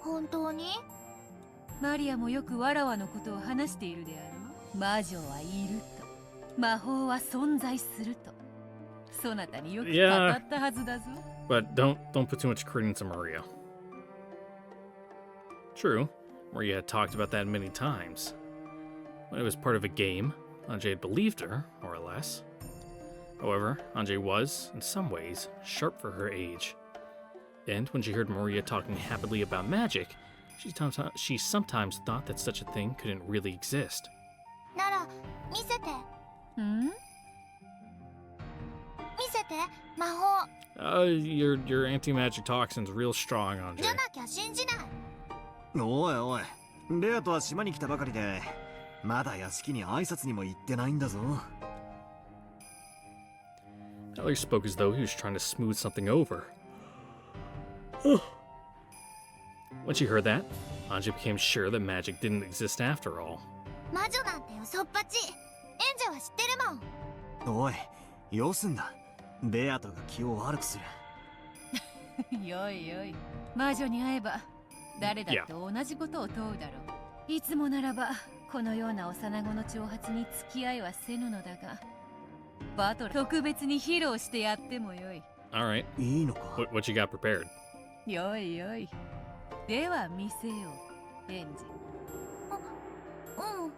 本当に？マリアもよくわらわのことを話しているであろう。魔女はいると。魔法は存在すると。そなたによく語ったはずだぞ。But don't put too much credence in Maria. True, Maria had talked about that many times. When it was part of a game, Anjay had believed her, more or less. However, Anjay was, in some ways, sharp for her age. And when she heard Maria talking happily about magic, she sometimes thought that such a thing couldn't really exist. なら見せて。ん？見せて魔法。Your anti-magic toxin's real strong, じ Anjay. ゃなきゃ信じない。おいおい。レアとは島に来たばかりで、まだ屋敷に挨拶にも行ってないんだぞ。Eller spoke as though he was trying to smooth something over. When she heard that, Anjay became sure that magic didn't exist after all. 魔女なんて嘘っぱち。エンジェは知ってるもん。おい、よすんだ。レアとが気を悪くする。よいよい。魔女に会えば誰だって同じことを問うだろう。いつもならばこのような幼子の挑発に付き合いはせぬのだが、バトル特別に披露してやってもよい。Alright, いいのか。 what you got prepared? よいよい。では見せよう、エンジ。うん。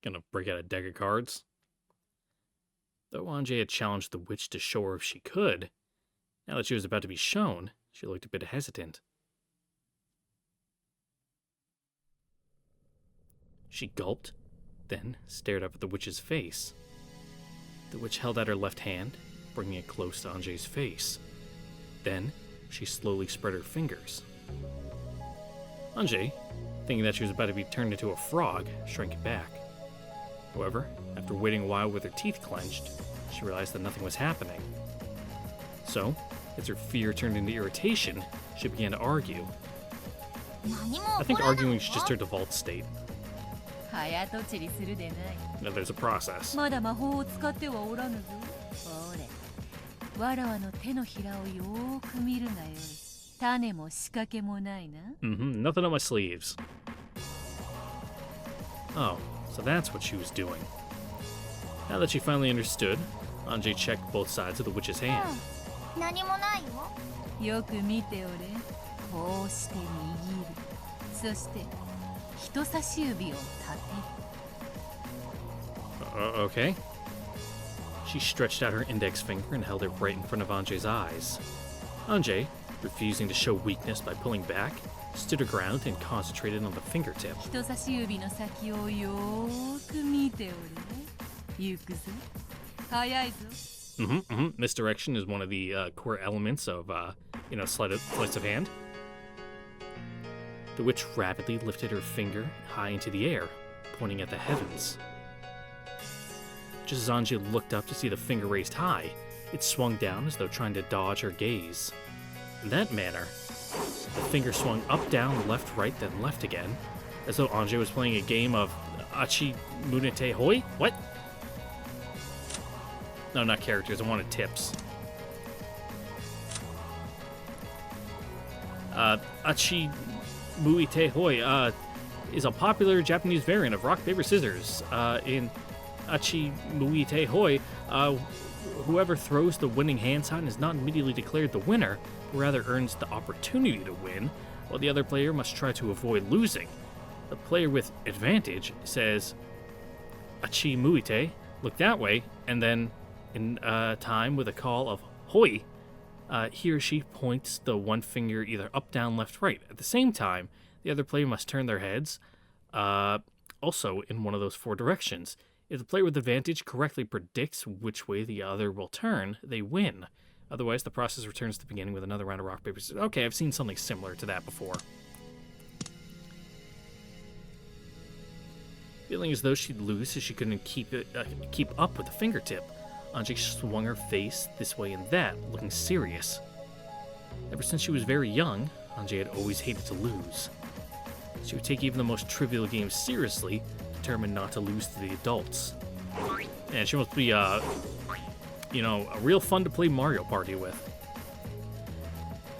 Gonna break out a deck of cards? Though Anjay had challenged the witch to show her if she could, now that she was about to be shown, she looked a bit hesitant. She gulped, then stared up at the witch's face. The witch held out her left hand, bringing it close to Anjay's face. Then, she slowly spread her fingers. Anjay, thinking that she was about to be turned into a frog, shrank back. However, after waiting a while with her teeth clenched, she realized that nothing was happening. So, as her fear turned into irritation, she began to argue. 何も I 起 think こらない arguing よ is just her default state. 早とちりするでない。 Now there's a process. まだ魔法を使ってはおらぬぞ。ほれ、わらわの手のひらをよーく見るがよい。種も仕掛けもないな。Nothing on my sleeves. Oh, so that's what she was doing. Now that she finally understood, Anjay checked both sides of the witch's hand. うん。何もないよ。よく見ておれ。こうして握る。そして人差し指を立てる。Okay. She stretched out her index finger and held it right in front of Anjay's eyes. Anjay, refusing to show weakness by pulling back, stood her ground and concentrated on the fingertip. 人差し指の先をよーく見ておれ。行くぞ。早いぞ。Misdirection is one of the core elements of, sleight of hand. The witch rapidly lifted her finger high into the air, pointing at the heavens. Just as Anjay looked up to see the finger raised high, it swung down as though trying to dodge her gaze. In that manner, the finger swung up, down, left, right, then left again, as though Anjay was playing a game of Achi Munite Hoi? What? No, not characters, I wanted tips. Achi Muite Hoi is a popular Japanese variant of rock, paper, scissors. In Achi Muite Hoi, whoever throws the winning hand sign is not immediately declared the winner, but rather earns the opportunity to win, while the other player must try to avoid losing. The player with advantage says, Achi Muite, look that way, and then, in time with a call of Hoi, he or she points the one finger either up, down, left, right. At the same time, the other player must turn their heads, also in one of those four directions. If the player with advantage correctly predicts which way the other will turn, they win. Otherwise, the process returns to the beginning with another round of rock, paper, scissors. Okay, I've seen something similar to that before. Feeling as though she'd lose as she couldn't keep up with the fingertip, Anjay swung her face this way and that, looking serious. Ever since she was very young, Anjay had always hated to lose. She would take even the most trivial games seriously, determined not to lose to the adults. And she must be, a real fun to play Mario Party with.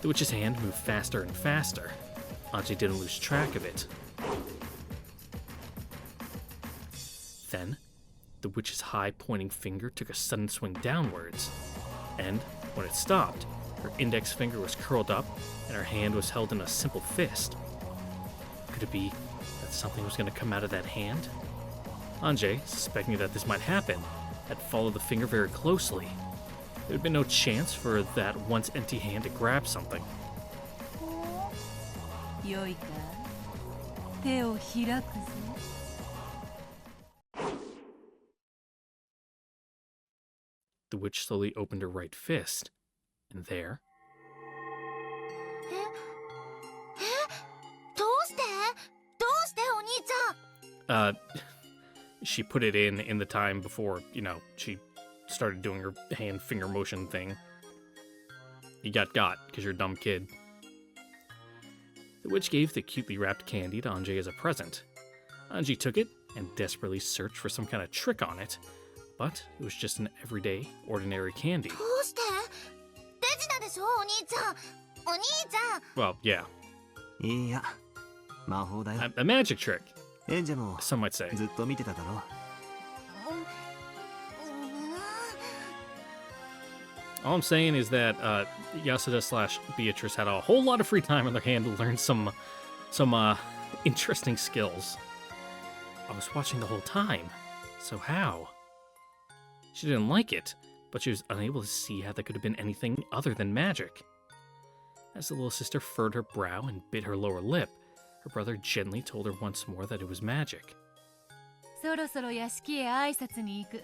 The witch's hand moved faster and faster. Anjay didn't lose track of it. Then, the witch's high pointing finger took a sudden swing downwards, and when it stopped, her index finger was curled up and her hand was held in a simple fist. Could it be that something was going to come out of that hand? Anjay, suspecting that this might happen, had followed the finger very closely. There had been no chance for that once empty hand to grab something. よいか。手を開くぞ。The witch slowly opened her right fist, and there... どうしてお兄ちゃん she put it in the time before, she started doing her hand finger motion thing. You got, because you're a dumb kid. The witch gave the cutely wrapped candy to Anjay as a present. Anjay took it and desperately searched for some kind of trick on it, but it was just an everyday, ordinary candy. どうしてデジナでしょお兄ちゃんお兄ちゃん Well, yeah. いや、魔法だよ。 A magic trick, エンジェも some might say. ずっと見てただろ。All I'm saying is that Yasuda/Beatrice had a whole lot of free time on their hand to learn some interesting skills. I was watching the whole time, so how? She didn't like it, but she was unable to see how that could have been anything other than magic. As the little sister furrowed her brow and bit her lower lip, her brother gently told her once more that it was magic. そろそろ屋敷へ挨拶に行く。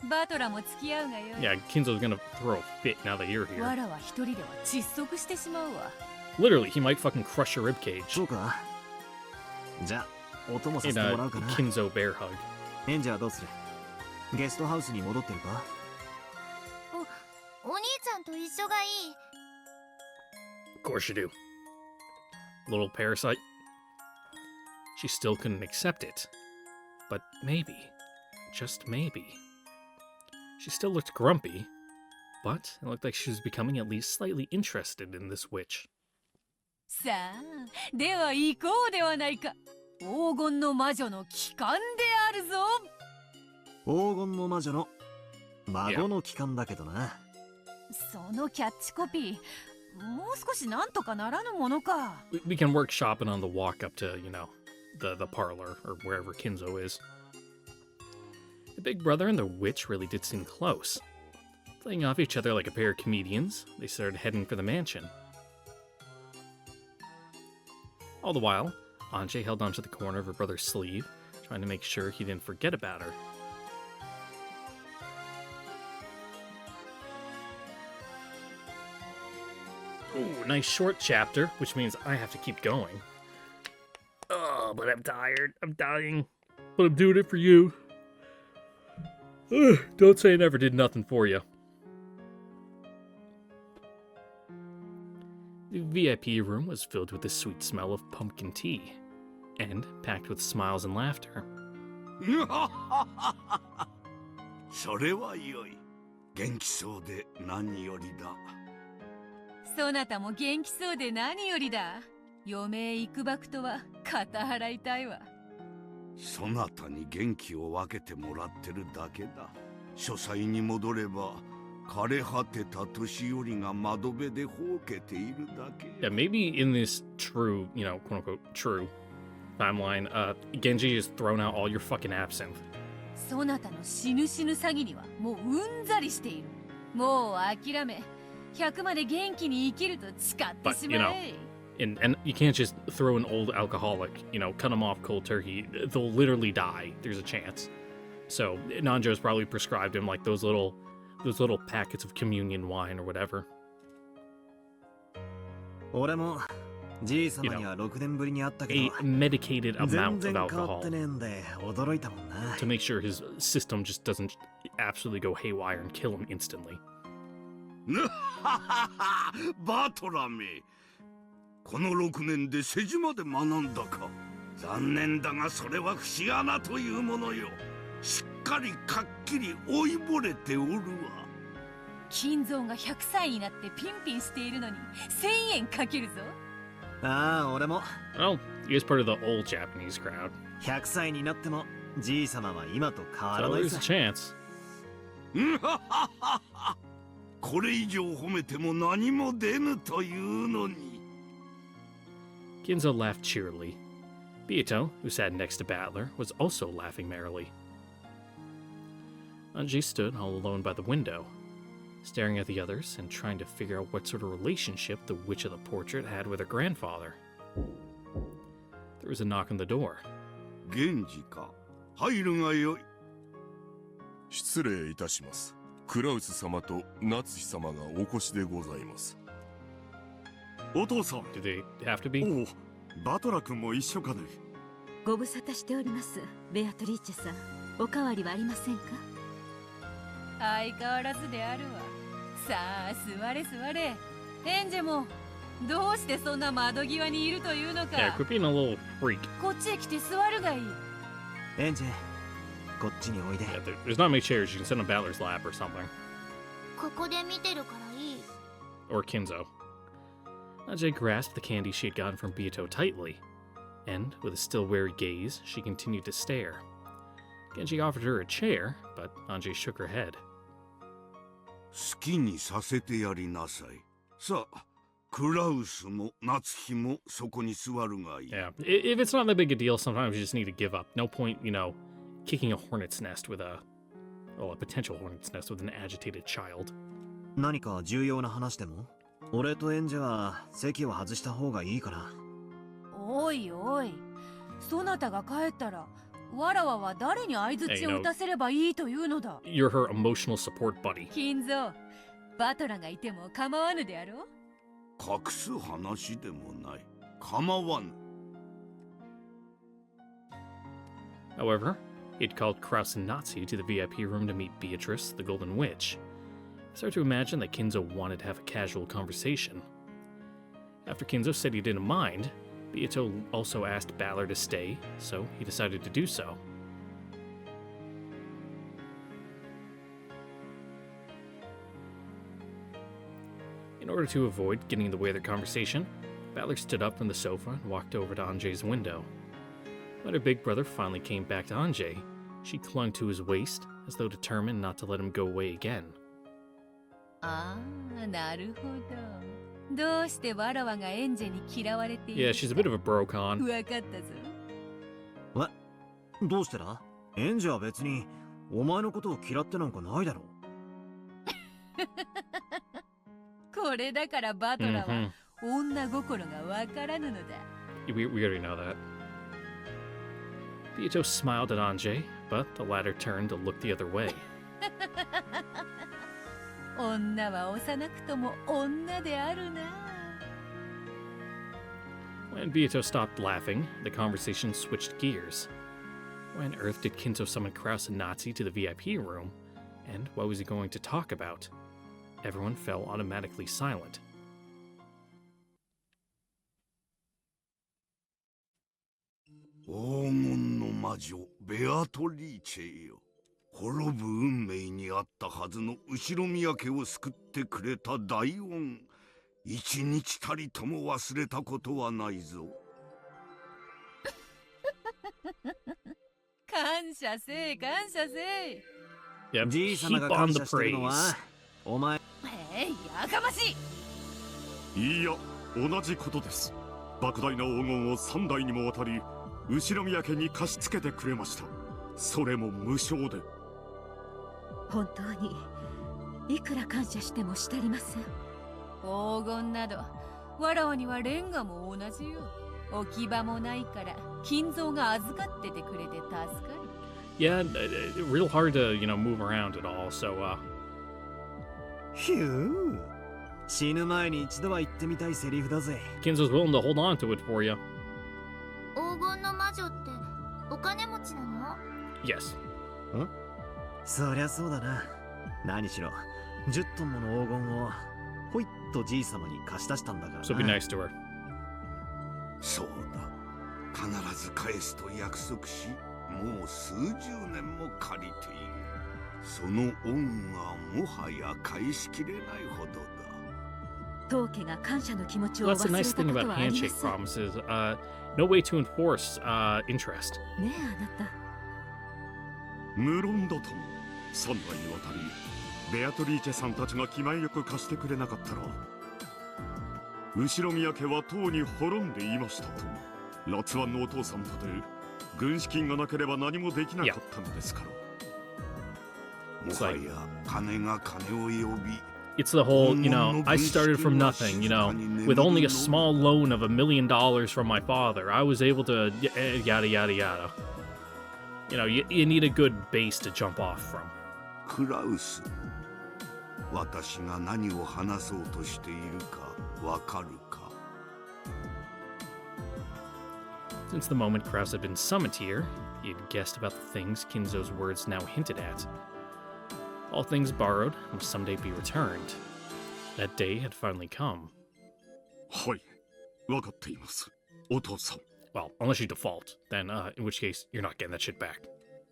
バトラも付き合うがよい。 Yeah, Kinzo's gonna throw a fit now that you're わ here. らは一人では窒息してしまうわ。 Literally, he might fucking crush your ribcage そうか。じゃあ、お供さ in せて a もらうかな。 Kinzo bear hug. エンジェはどうする？ゲストハウスに戻ってるか？お兄ちゃんと一緒がいい Of course you do. Little parasite. She still couldn't accept it. But maybe, just maybe. She still looked grumpy, but it looked like she was becoming at least slightly interested in this witch. さあ、では行こうではないか。黄金の魔女の帰還であるぞ。黄金の魔女の孫の帰還だけどな。そのキャッチコピー、もう少しなんとかならぬものか。We can workshop it on the walk up to, the parlor or wherever Kinzo is. The big brother and the witch really did seem close. Playing off each other like a pair of comedians, they started heading for the mansion. All the while, Anjay held onto the corner of her brother's sleeve, trying to make sure he didn't forget about her. Ooh, nice short chapter, which means I have to keep going. Oh, but I'm tired. I'm dying. But I'm doing it for you. Ugh, don't say I never did nothing for you. The VIP room was filled with the sweet smell of pumpkin tea, and packed with smiles and laughter. それは良い。元気そうで何よりだ。そなたも元気そうで何よりだ。余命いくばくとは肩払いたいわ。そなたに元気を分けてもらってるだけだ。書斎に戻れば枯れ果てた年寄りが窓辺でほうけているだけ。Yeah, maybe in this true, quote unquote, true timeline, Genji has thrown out all your fucking absinthe. そなたの死ぬ死ぬ詐欺にはもううんざりしている。もう諦め、100まで元気に生きると誓ってしまえ。And you can't just throw an old alcoholic, cut them off cold turkey. They'll literally die. There's a chance. So Nanjo's probably prescribed him like those little packets of communion wine or whatever. 俺もじい様には6年ぶりに会ったけど A medicated 全 amount 然 of 変わっ alcohol てねえんで驚いたもんな to make sure his system just doesn't absolutely go haywire and kill him instantly. バトラめ。この6年で世辞まで学んだか。残念だがそれは節穴というものよ。しっかりかっきり老いぼれておるわ。金蔵が100歳になってピンピンしているのに1000円かけるぞ。ああ俺も Oh, he is part of the old Japanese crowd. 100歳になってもじい様は今と変わ So らない there's さ a chance. これ以上褒めても何も出ぬというのに。Ginzo laughed cheerily. Bieto, who sat next to Battler, was also laughing merrily. Anji stood all alone by the window, staring at the others and trying to figure out what sort of relationship the witch of the portrait had with her grandfather. There was a knock on the door. 源氏か。入るがよい。失礼いたします。クラウス様と夏日様がお越しでございます。お父さん。 Do they have to be? おお、バトラ君も一緒かね。ご無沙汰しております、ベアトリーチェさん。おかわりはありませんか？相変わらずであるわ。さあ座れ座れ。エンジェもどうしてそんな窓際にいるというのか。 Yeah, quit being a little freak. こっちへ来て座るがいい。エンジェこっちにおいで Yeah, there's not many chairs. You can sit on Battler's lap or something. ここで見てるからいい。 Or Kinzo. Ajay grasped the candy she had gotten from Bieto tightly, and, with a still wary gaze, she continued to stare. Genji offered her a chair, but Anjay shook her head. 好きにさせてやりなさい。さあ、クラウスも夏日もそこに座るがいい。Yeah, if it's not that big a deal, sometimes you just need to give up. No point, kicking a hornet's nest with a potential hornet's nest with an agitated child. 何か重要な話でも俺とエンジェは席を外した方がいいかな。おいおい、そなたが帰ったらわらわは誰に相槌を打たせればいいというのだ。 You're her emotional support buddy. 金蔵、バトラがいても構わぬであろう。隠す話でもない。構わぬ。However, he'd called Kraus and Natsu to the VIP room to meet Beatrice, the Golden Witch. I started to imagine that Kinzo wanted to have a casual conversation. After Kinzo said he didn't mind, Bieto also asked Battler to stay, so he decided to do so. In order to avoid getting in the way of their conversation, Battler stood up from the sofa and walked over to Anjay's window. When her big brother finally came back to Anjay, she clung to his waist, as though determined not to let him go away again. ああ、なるほど。どうしてわらわがエンジェに嫌われている Yeah, she's a bit of a bro-con. わかったぞ。どうしてだ？エンジェは別にお前のことを嫌ってなんかないだろ。これだからバトラは女心がわからぬのだ。We already know that. Byato smiled at Anjay, but the latter turned to look the other way. 女は幼くとも女であるな。When Byato stopped laughing, the conversation switched gears. Why on earth did Kinzo summon Kraus and Natsu to the VIP room? And what was he going to talk about? Everyone fell automatically silent. 黄金の魔女ベアトリーチェよ。滅ぶ運命にあったはずの後ろ宮家を救ってくれた大恩、一日たりとも忘れたことはないぞ。感謝せい感謝せい。Yep, じいさま heap が on 感 the 謝してるのは praise. お前。やかましい。いや、同じことです。莫大な黄金を3代にもわたり後ろ宮家に貸し付けてくれました。それも無償で。本当にいくら感謝してもしたりません。黄金などわらわにはレンガも同じよ。置き場もないから金蔵が預かっててくれて助かる。Yeah, real hard to, move around at all, so, ひゅー。死ぬ前に一度は言ってみたいセリフだぜ。 Kinzo's willing to hold on to it for you. 黄金の魔女ってお金持ちなの？ Yes. ん？そりゃそうだな。何しろ10トンもの黄金をほいっとじいさまに貸し出したんだからな。 So be nice to her. そうだ。必ず返すと約束し、もう数十年も借りている。その恩はもはや返しきれないほどだ。当家が感謝の気持ちを Well, that's 忘 the れ nice た thing こと about はありま handshake せん。 promises. No way to enforce interest. ねえあなた。無論だとも3代にわたりベアトリーチェさんたちが気前よく貸してくれなかったら後ろ宮家はとうに滅んでいましたと。ラツワンのお父さんとで軍資金がなければ何もできなかったのですから。もはや金が金を呼び。 It's the whole, I started from nothing, with only a small loan of $1 million from my father. I was able to, yada, yada, yada. You need a good base to jump off from. クラウス、私が何を話そうとしているかわかるか？ Since the moment Kraus had been summoned here, he had guessed about the things Kinzo's words now hinted at. All things borrowed must someday be returned. That day had finally come. はい、わかっています、お父さん。 Well, unless you default, then, in which case, you're not getting that shit back.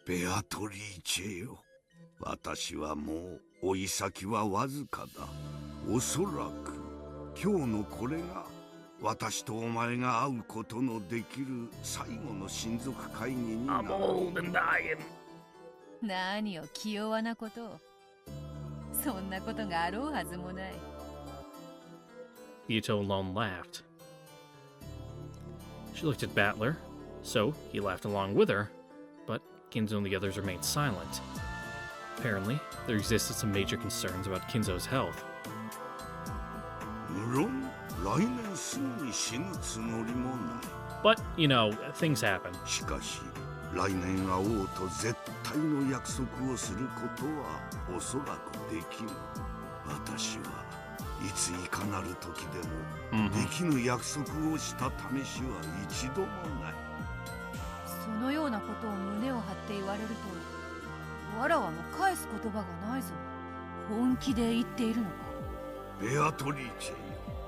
ベアトリーチェよ。私はもう追い先はわずかだ。おそらく今日のこれが私とお前が会うことのできる最後の親族会議になる。I'm old and dying. 何を気弱なことを。そんなことがあろうはずもない。Byato alone laughed. She looked at Battler, so he laughed along with her, but Kinzo and the others remained silent. Apparently, there existed some major concerns about Kinzo's health. 無論、来年すぐに死ぬつもりもない。But, things happen. しかし、来年会おうと絶対の約束をすることはおそらくできぬ。私はいついかなる時でもできぬ約束をした試しは一度もない。そのようなことを胸を張って言われると、わらわも返す言葉がないぞ。本気で言っているのか？ベアトリーチ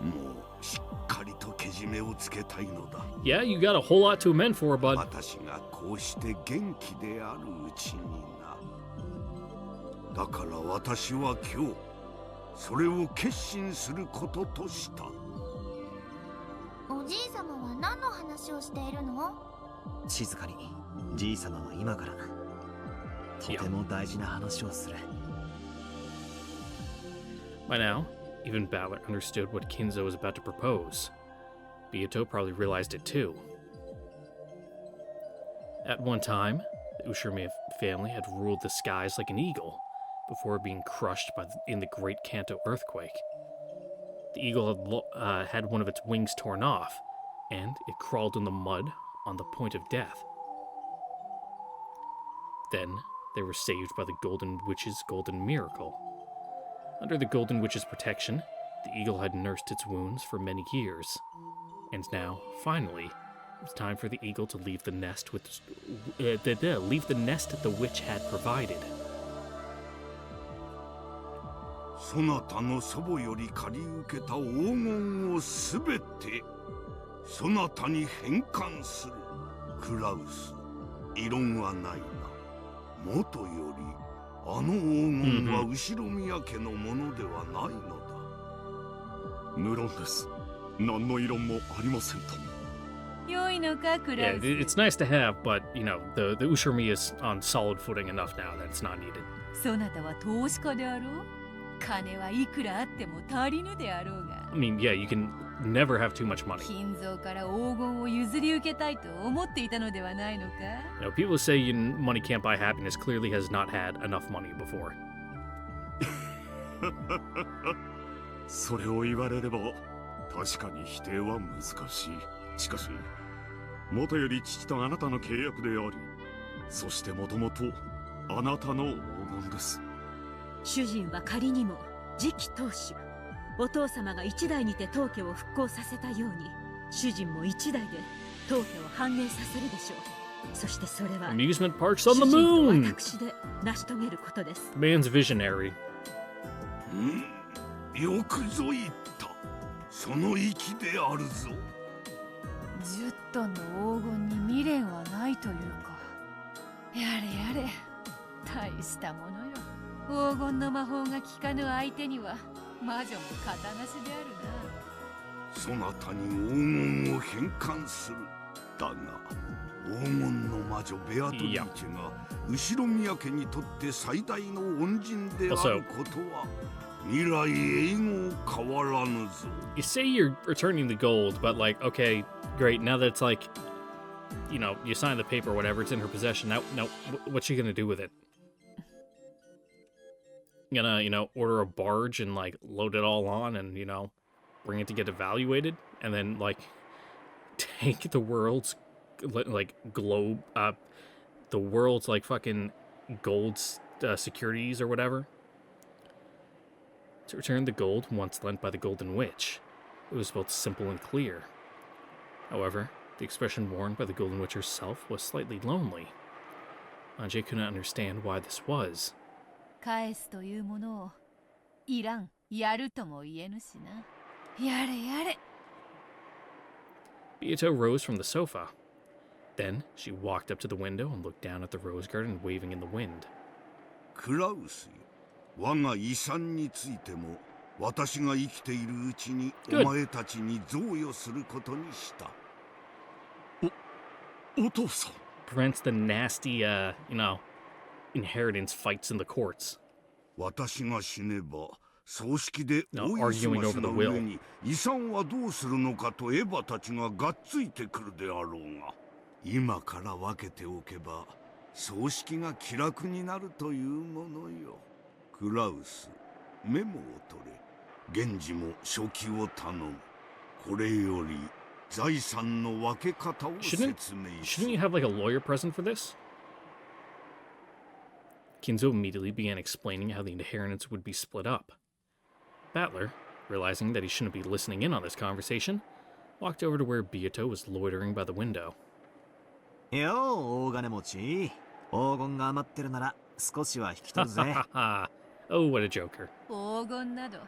ェ、もうしっかりとけじめをつけたいのだ。Yeah, you got a whole lot to amend for, bud. 私がこうして元気であるうちにな。だから私は今日それを決心することとした。おじいさまは何の話をしているの？静かに。じいさまは今からとても大事な話をする。 By now, even Battler understood what Kinzo was about to propose. Byato probably realized it too. At one time, the Ushiromi family had ruled the skies like an eagle before being crushed in the Great Kanto earthquake. The eagle had one of its wings torn off, and it crawled in the mud on the point of death. Then they were saved by the Golden Witch's golden miracle. Under the Golden Witch's protection, the eagle had nursed its wounds for many years. And now, finally, it was time for the eagle to leave the nest leave the nest the witch had provided. そなたの祖母より借り受けた黄金をすべてそなたに返還する。クラウス、異論はないな。もとよりあの黄金は後宮家のものではないのだ。無論です。何の異論もありませんとも。良いのか、クラ Yeah, ウス。 it's nice to have, but, you know, the Ushiromi is on solid footing enough now that it's not needed. そなたは投資家であろう。金はいくらあっても足りぬであろうが。I mean, yeah, you can never have too much money. 金蔵から黄金を譲り受けたいと思っていたのではないのか。 You know, people say money can't buy happiness clearly has not had enough money before. それを言われれば確かに否定は難しい。しかし元より父とあなたの契約であり、そしてもともとあなたの黄金です。主人は仮にも次期当主、お父様が一代にて当家を復興させたように、主人も一代で当家を繁栄させるでしょう。そしてそれは Amusement parks on the 主人と moon! 私で成し遂げることです。 Man's visionary. よくぞ言った。その息であるぞ。10トンの黄金に未練はないというか。やれやれ、大したものよ。黄金の魔法が効かぬ相手には魔女も型なしであるな。そなたに黄金を返還する。だが黄金の魔女ベアトリーチェが後宮家にとって最大の恩人であることは未来永劫変わらぬぞ。 You say you're returning the gold, but like, okay, great, now that it's like, you know, you sign the paper or whatever, it's in her possession. Now, what's she gonna do with it? Gonna, you know, order a barge and like load it all on and, you know, bring it to get evaluated and then like take the world's like globe, the world's like fucking gold securities or whatever. To return the gold once lent by the Golden Witch. It was both simple and clear. However, the expression worn by the Golden Witch herself was slightly lonely. Anjay couldn't understand why this was. 返すというものをいらん、やるとも言えぬしな。やれやれ。 Beato rose from the sofa. Then she walked up to the window and looked down at the rose garden waving in the wind. クラウスよ、我が遺産についても私が生きているうちにお前たちに贈与することにした。お父さん。 Prevents the nasty, you know, inheritance fights in the courts. 私が死ねば葬式で No, 大 arguing 忙 over し the の will. 上に遺産はどうするのかとエヴァたちががっついてくるであろうが、今から分けておけば葬式が気楽になるというものよ。クラウス、メモを取れ。源氏も書記を頼む。これより財産の分け方を説明する。 Shouldn't you have like a lawyer present for this? Kinzo immediately began explaining how the inheritance would be split up. Battler, realizing that he shouldn't be listening in on this conversation, walked over to where Beato was loitering by the window. よう、大金持ち。黄金が余ってるなら少しは引き取るぜ。Oh, what a joker. 黄金など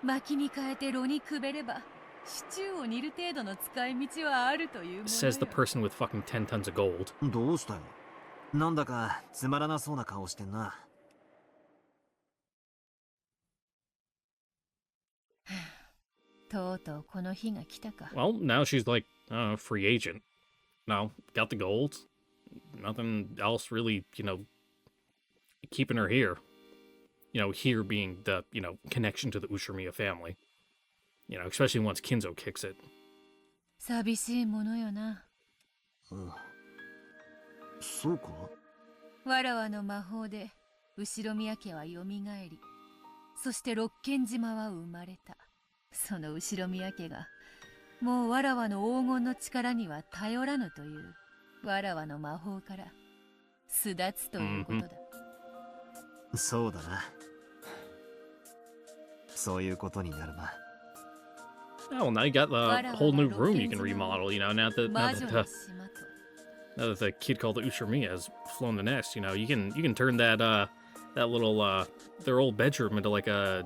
薪に変えて炉にくべればシチューを煮る程度の使い道はあるというものよ。 Says the person with fucking 10 tons of gold. どうしたよ。なんだかつまらなそうな顔してんな。とうとうこの日が来たか。 Well, now she's like, free agent. No, got the gold. Nothing else really, you know, keeping her here. You know, here being the, you know, connection to the Ushiromiya family. You know, especially once Kinzo kicks it. 寂しいものよな。そうか。わらわの魔法で後宮家はよみがえり、そして六軒島は生まれた。その後宮家がもうわらわの黄金の力には頼らぬというわらわの魔法から巣立つということだ。そうだな。そういうことになるな。Oh, well, now you got the whole new room you can remodel, you know, now that the kid called the Ushermia has flown the nest, you know, you can turn that that little their old bedroom into like a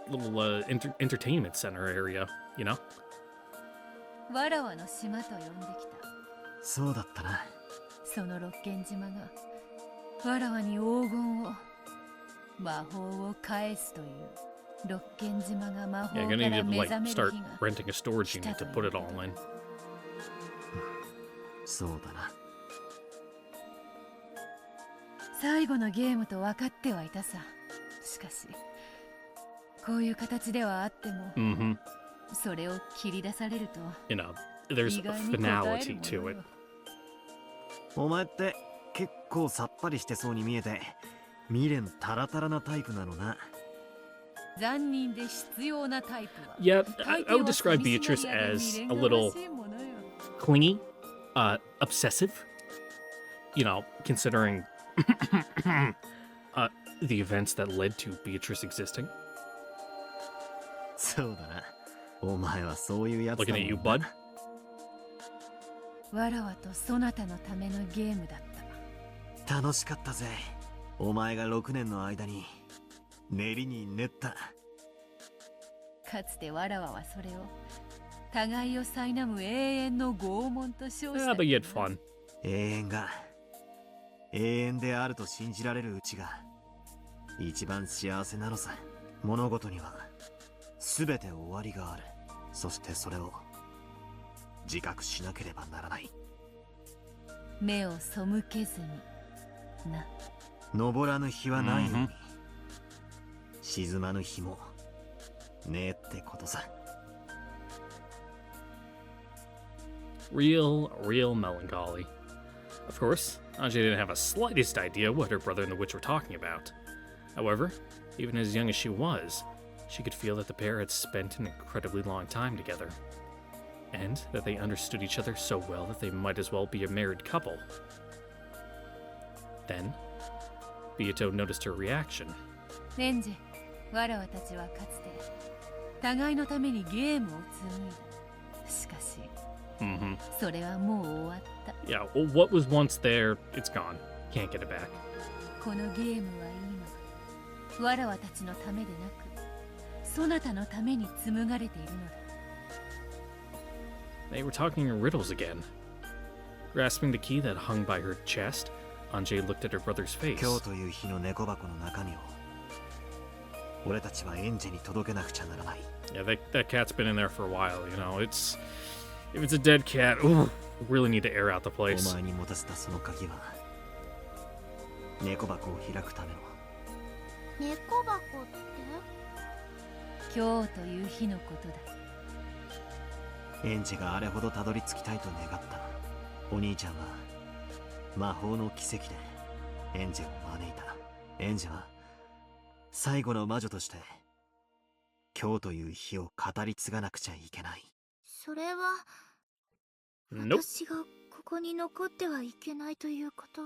little entertainment center area, you know? わらわの島と呼んできた。そうだったな。その六軒島がわらわに黄金を魔法を返すという。六軒島が魔法 Yeah, か you're ら gonna need to 目 like 覚める start 日が renting a storage unit to put it all in. そうだな。最後のゲームと分かってはいたさ。しかしこういう形ではあっても、Mm-hmm. それを切り出されると You know, there's a finality to it. お前って結構さっぱりしてそうに見えて未練タラタラなタイプなのな。残忍で必要なタイプは Yeah, I would describe Beatrice as a little clingy, obsessive. You know, considering the events that led to Beatrice existing. そうだな。お前はそういうやつだ Looking もん at you, な。 bud. わらわとそなたのためのゲームだった。楽しかったぜ。お前が6年の間に練りに練った。かつてわらわはそれを互いを苛む永遠の拷問と称し Yeah, た。 but you had fun. 永遠が永遠であると信じられるうちが一番幸せなのさ。物事には全て終わりがある。そしてそれを自覚しなければならない。目を背けずにな。昇らぬ日はないように、沈まぬ日もねえってことさ。Real melancholy. Of course, Anjay didn't have a slightest idea what her brother and the witch were talking about. However, even as young as she was, she could feel that the pair had spent an incredibly long time together, and that they understood each other so well that they might as well be a married couple. Then, Beato noticed her reaction. レンジ、わらわたちはかつて互いのためにゲームを紡いだ。しかし、Mm-hmm. それはもう終わった。 Yeah, well, what was once there, it's gone. Can't get it back. このゲームは今、わらわたちのためでなく、そなたのために紡がれているのだ。They were talking in riddles again. Grasping the key that hung by her chest, Anjay looked at her brother's face. 今日という日の猫箱の中身を俺たちはエンジェに届けなくちゃならない。 Yeah, that cat's been in there for a while, you know. If it's a dead cat, ooh, really need to air out the お place. 前に持たせたその鍵は猫箱を開くための。猫箱って今日という日のことだ。エンジェがあれほどたどり着きたいと願った。お兄ちゃんは魔法の奇跡でエンジェを招いた。エンジェは最後の魔女として今日という日を語り継がなくちゃいけない。それは Nope. 私がここに残ってはいけないということ。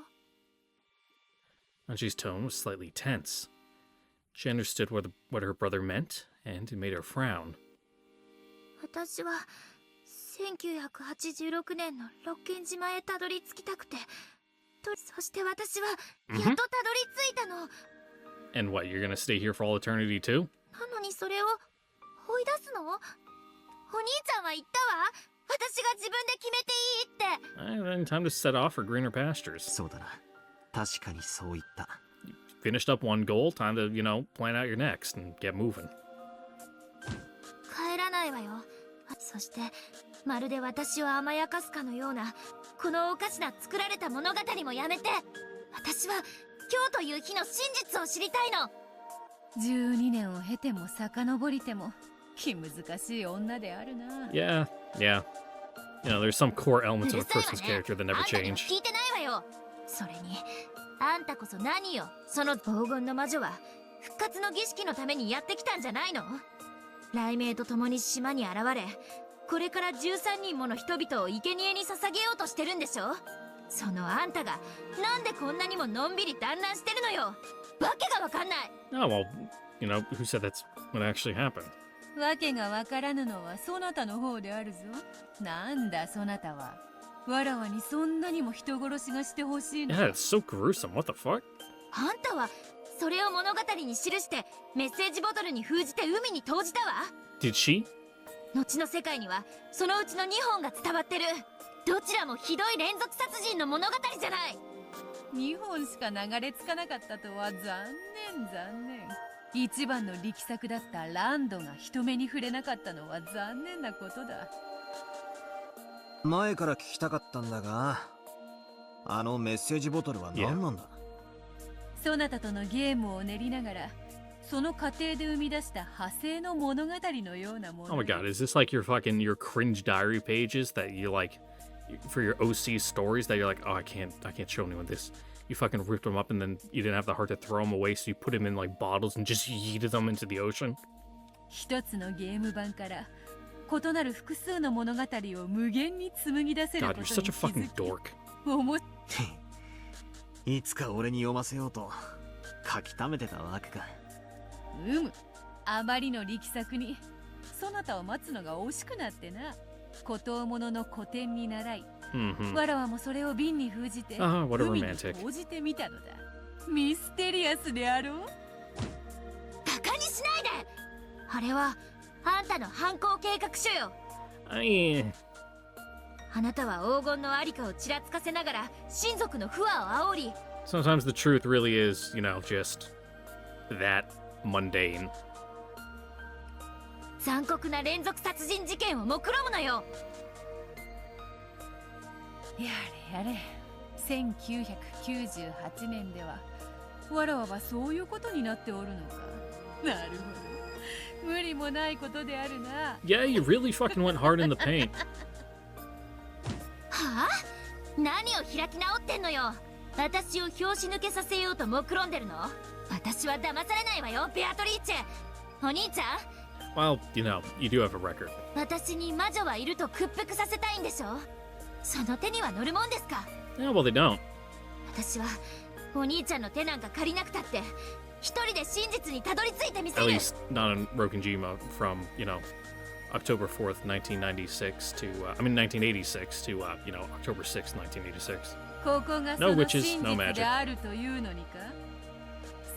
Anjay's tone was slightly tense. She understood what her brother meant, and it made her frown. 私は1986年の六軒島へたどり着きたくて、そして私はやっとたどり着いたの。 And what, you're gonna stay here for all eternity too? なのにそれを追い出すの？お兄ちゃんは言ったわ。私が自分で決めていいって。Then time to set off for greener pastures. そうだな。確かにそう言った。Finished up one goal, time to, you know, plan out your next and get moving. 帰らないわよ。そしてまるで私を甘やかすかのようなこのおかしな作られた物語もやめて。私は今日という日の真実を知りたいの。12年を経ても遡りても気難しい女であるな。 Yeah. You know, there's some core elements う of る a さいわ person's ね。 character that never あんたにも change. 聞いてないわよ。それにあんたこそ何よ。その黄金の魔女は復活の儀式のためにやってきたんじゃないの？雷鳴と共に島に現れ、これから13人もの人々を生贄に捧げようとしてるんでしょ。そのあんたがなんでこんなにものんびり団らんしてるのよ。わけがわかんない。 Oh, well, you know, who said that's what actually happened? わけがわからぬのはそなたの方であるぞ。なんだそなたは。わらわにそんなにも人殺しがしてほしいの Yeah, it's so gruesome. What the fuck? あんたはそれを物語に記してメッセージボトルに封じて海に投じたわ。 Did she? 後の世界にはそのうちの2本が伝わってる。どちらもひどい連続殺人の物語じゃない。2本しか流れ着かなかったとは残念。一番の力作だったランドが人目に触れなかったのは残念なことだ。前から聞きたかったんだが、あのメッセージボトルは何なんだ？そなたとのゲームを練りながら、その過程で生み出した派生の物語のようなもの。Oh my god, is this like your cringe diary pages that you like for your OC stories that you're like, oh, I can't show anyone this. You fucking ripped them up and then you didn't have the heart to throw them away, so you put them in like bottles and just yeeted them into the ocean? 一つのゲーム版から異なる複数の物語を無限に紡ぎ出せるこ God, とに you're 気 such a づ fucking き、 dork. いつか俺に読ませようと書き溜めてたわけか。あまりの力作にそなたを待つのが惜しくなってな。孤島物の古典に習い、わらわもそれを瓶に封じて海に投じてみたのだ。ミステリアスであろう。バカにしないで。あれはあんたの犯行計画書よ。あなたは黄金のありかをちらつかせながら親族の不和を煽り。 Sometimes the truth really is, you know, just that mundane. 残酷な連続殺人事件を目論むのよ。やれ1998年ではわらわはそういうことになっておるのか。なるほど、無理もないことであるな。 Yeah, you really fucking went hard in the paint. はあ？何を開き直ってんのよ。私を拍子抜けさせようと目論んでるの？私は騙されないわよ、ベアトリーチェ。お兄ちゃん、 Well, you know, you do have a record. 私に魔女はいると屈服させたいんでしょ。その手には乗るもんですか？ Yeah, well, they don't. 私はお兄ちゃんの手なんか借りなくたって一人で真実にたどり着いてみせ At る。 least not in Rokenjima from, you know, October 4th, 1996 to, 1986 to, you know, October 6th, 1986. ここがそ No の witches, 真 no 実 magic. であるというのにか。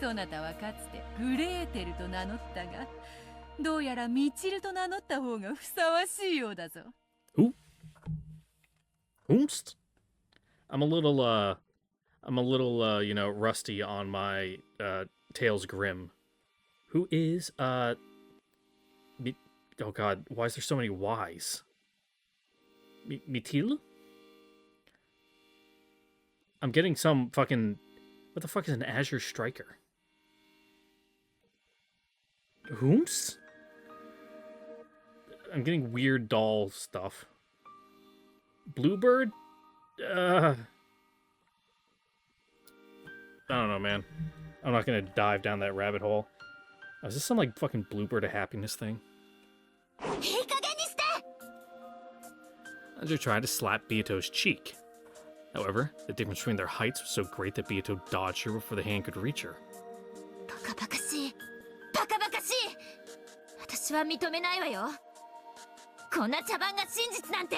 そなたはかつてグレーテルと名乗ったが、どうやらミチルと名乗った方がふさわしいようだぞ。 Who? Whomst? I'm a little, you know, rusty on my, Tales Grim. Who is, oh god, why is there so many Y's? Mitil? I'm getting some fucking... What the fuck is an Azure Striker? Whomst? I'm getting weird doll stuff. Bluebird? I don't know, man. I'm not gonna dive down that rabbit hole. Oh, is this some, like, fucking Bluebird of Happiness thing? いい加減にして。 Andrew tried to slap Beato's cheek. However, the difference between their heights was so great that Beato dodged her before the hand could reach her. バカバカしい。バカバカしい。私は認めないわよ。こんな茶番が真実なんて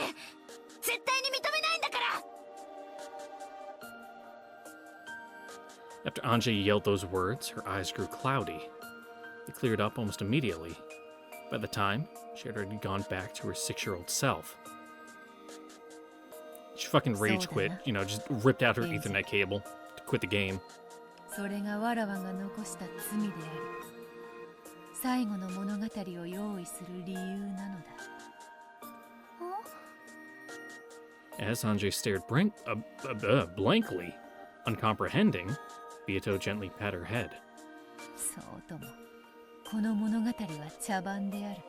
絶対に認めないんだから。 After Anjay yelled those words, her eyes grew cloudy. They cleared up almost immediately. By the time, she had already gone back to her 6-year-old self. She fucking rage quit, you know, just ripped out her Ethernet cable to quit the game. それがわらわが残した罪であり、最後の物語を用意する理由なのだ。 As Anjay stared blankly, uncomprehending, Beato gently pat her head. そうとも、この物語は茶番である。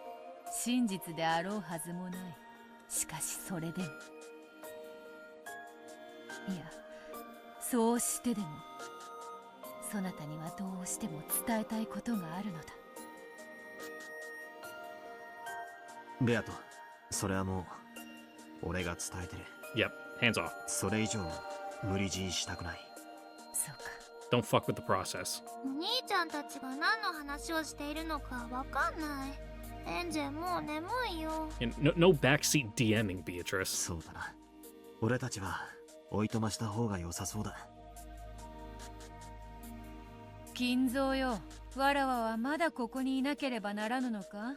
真実であろうはずもない。しかしそれでも、いや、そうしてでもそなたにはどうしても伝えたいことがあるのだ。ベアト、それはもう俺が伝えてる。 Yep, hands off. それ以上無理強いしたくない。そうか。 Don't fuck with the process. お兄ちゃんたちが何の話をしているのかわかんない。エンジェもう眠いよ。 And no backseat DMing, Beatrice. そうだな。俺たちはおいとました方が良さそうだ。金蔵よ、わらわはまだここにいなければならぬのか。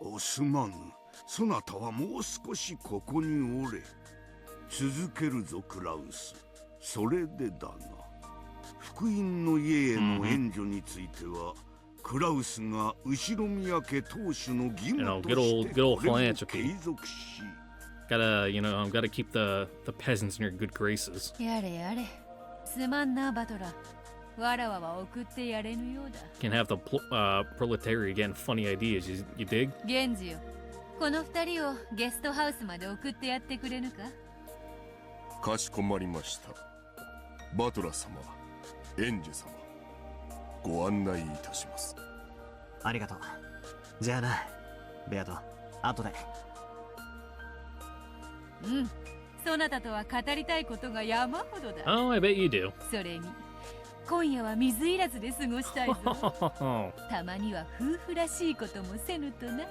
おすまぬ。そなたはもう少しここにおれ。続けるぞクラウス。それでだな。福音の家への援助については、クラウスが後ろ宮家当主の義務としてこれを継続し。Gotta keep the peasants in your good graces. やれやれ。すまんなバトラ。わらわは送ってやれぬようだ。 Can't have the proletariat getting funny ideas, you dig? 源氏よ、この二人をゲストハウスまで送ってやってくれぬか。かしこまりました。バトラ様、エンジェ様、ご案内いたします。ありがとう。じゃあな、ベアト、後で。うん、そなたとは語りたいことが山ほどだ。 Oh, I bet you do. それに今夜は水入らずで過ごしたいぞ。たまには夫婦らしいこともせぬとな。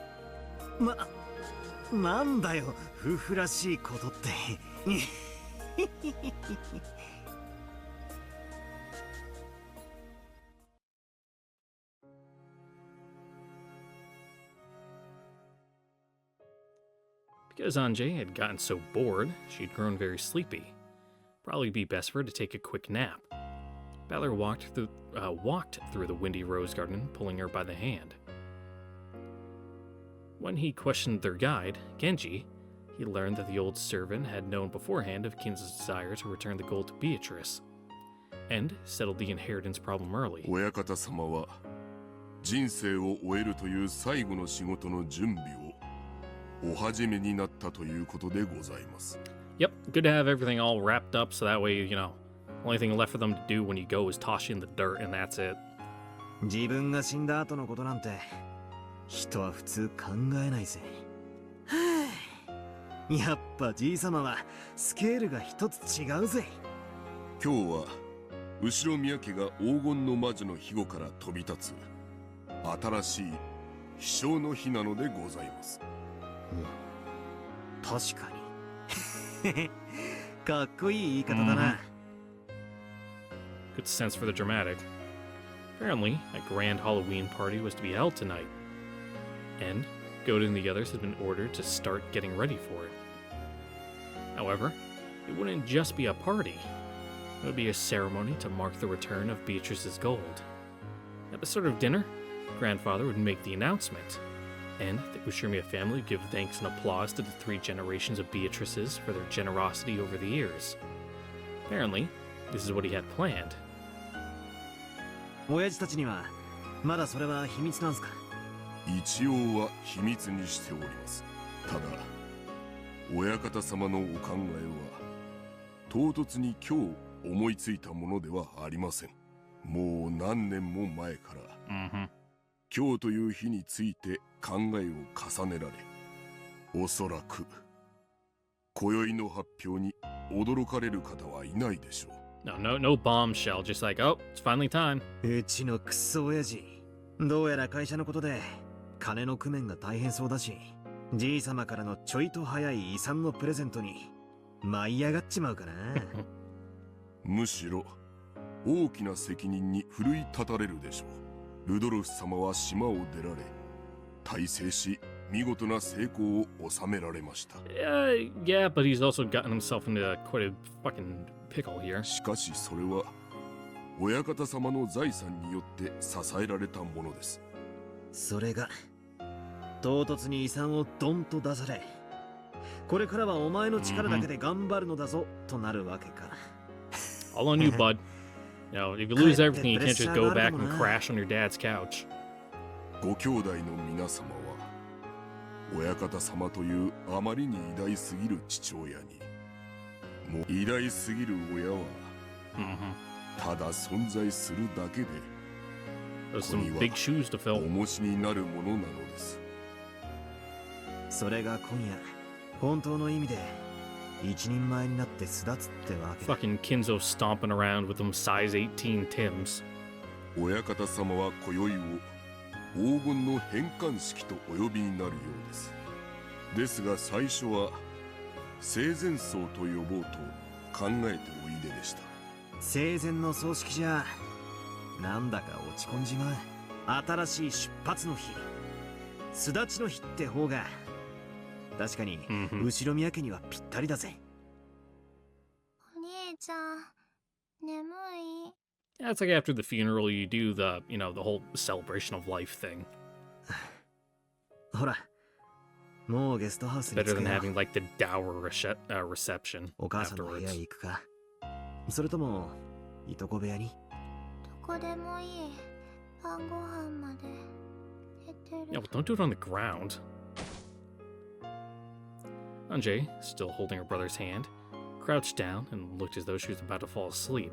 なんだよ夫婦らしいことって。Because Anjay had gotten so bored, she'd grown very sleepy. Probably be best for her to take a quick nap. Balor walked through the windy rose garden, pulling her by the hand. When he questioned their guide, Genji, he learned that the old servant had known beforehand of Kin's desire to return the gold to Beatrice, and settled the inheritance problem early. 親方様は人生を終えるという最後の仕事の準備をお始めになったということでございます。Yep, good to have everything all wrapped up so that way, only thing left for them to do when you go is toss you in the dirt and that's it. 自分が死んだ後のことなんて人は普通考えないぜ。やっぱじいさまはスケールが一つ違うぜ。今日は後ろ宮家が黄金の魔女の庇護から飛び立つ新しい飛翔の日なのでございます。確かに。かっこいい言い方だな。Good sense for the dramatic. Apparently, a grand Halloween party was to be held tonight, and Goda and the others had been ordered to start getting ready for it. However, it wouldn't just be a party. It would be a ceremony to mark the return of Beatrice's gold. At the start of dinner, Grandfather would make the announcement, and the Ushiromiya family would give thanks and applause to the 3 generations of Beatrices for their generosity over the years. Apparently, this is what he had planned. 親父たちにはまだそれは秘密なんすか？一応は秘密にしております。ただ親方様のお考えは唐突に今日思いついたものではありません。もう何年も前から、今日という日について考えを重ねられ、おそらく今宵の発表に驚かれる方はいないでしょう。No bombshell, just like, oh, it's finally time. うちのクソ親父、どうやら会社のことで金の工面が大変そうだし、じいさまからのちょいと早い遺産のプレゼントに舞い上がっちまうかな。むしろ大きな責任に奮い立たれるでしょう。ルドルフ様は島を出られ、大成し見事な成功を収められました。Yeah, but he's also gotten himself into quite a fucking pickle here. しかしそれは親方様の財産によって支えられたものです。それが唐突に遺産をドンと出され、これからはお前の力だけで頑張るのだぞとなるわけか。All on you, bud. If you lose everything, you can't just go back and crash on your dad's couch. ご兄弟の皆様は親方様というあまりに偉大すぎる父親に、もう偉大すぎる親は、ただ存在するだけで Those some big shoes to fill. 重しになるものなのです。それが今夜本当の意味で一人前になって巣立つってわけだ。 Fucking Kinzo stomping around with them size 18 Tims. 親方様は今宵を黄金の返還式とお呼びになるようです。ですが最初は生前葬と呼ぼうと考えておいででした。生前の葬式じゃなんだか落ち込んじまう。新しい出発の日、巣立ちの日って方が確かに後ろ宮家にはぴったりだぜ。お兄ちゃん眠い？ Yeah, it's like after the funeral you do the, you know, the whole celebration of life thing. ほら、もうゲストハウスに着 Better く than よ。 having like the dour reception お母さんの部屋 afterwards. へ行くか、それともいとこ部屋に？どこでもいい。晩ご飯まで寝てる。 Yeah, well, don't do it on the ground. Anjay, still holding her brother's hand, crouched down and looked as though she was about to fall asleep.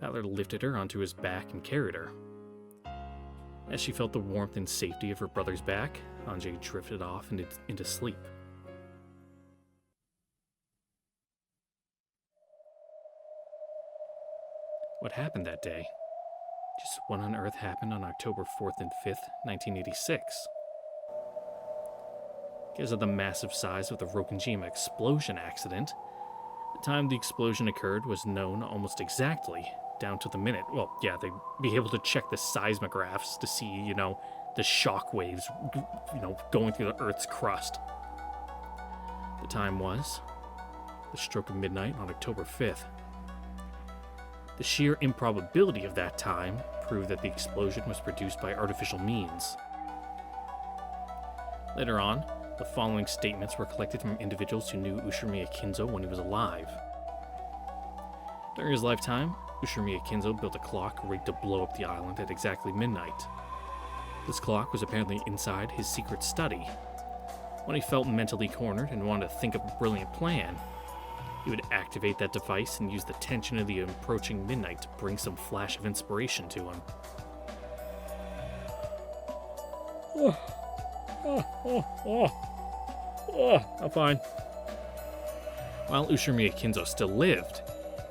Butler lifted her onto his back and carried her. As she felt the warmth and safety of her brother's back, Anjay drifted off into sleep. What happened that day? Just what on earth happened on October 4th and 5th, 1986? Because of the massive size of the Rokenjima explosion accident, the time the explosion occurred was known almost exactly, down to the minute. Well, yeah, they'd be able to check the seismographs to see, you know, the shock waves, you know, going through the Earth's crust. The time was the stroke of midnight on October 5th. The sheer improbability of that time proved that the explosion was produced by artificial means. Later on, the following statements were collected from individuals who knew Ushiromiya Kinzo when he was alive. During his lifetime, Ushiromiya Kinzo built a clock rigged to blow up the island at exactly midnight. This clock was apparently inside his secret study. When he felt mentally cornered and wanted to think up a brilliant plan, he would activate that device and use the tension of the approaching midnight to bring some flash of inspiration to him. I'm fine. While Ushiromiya Kinzo still lived,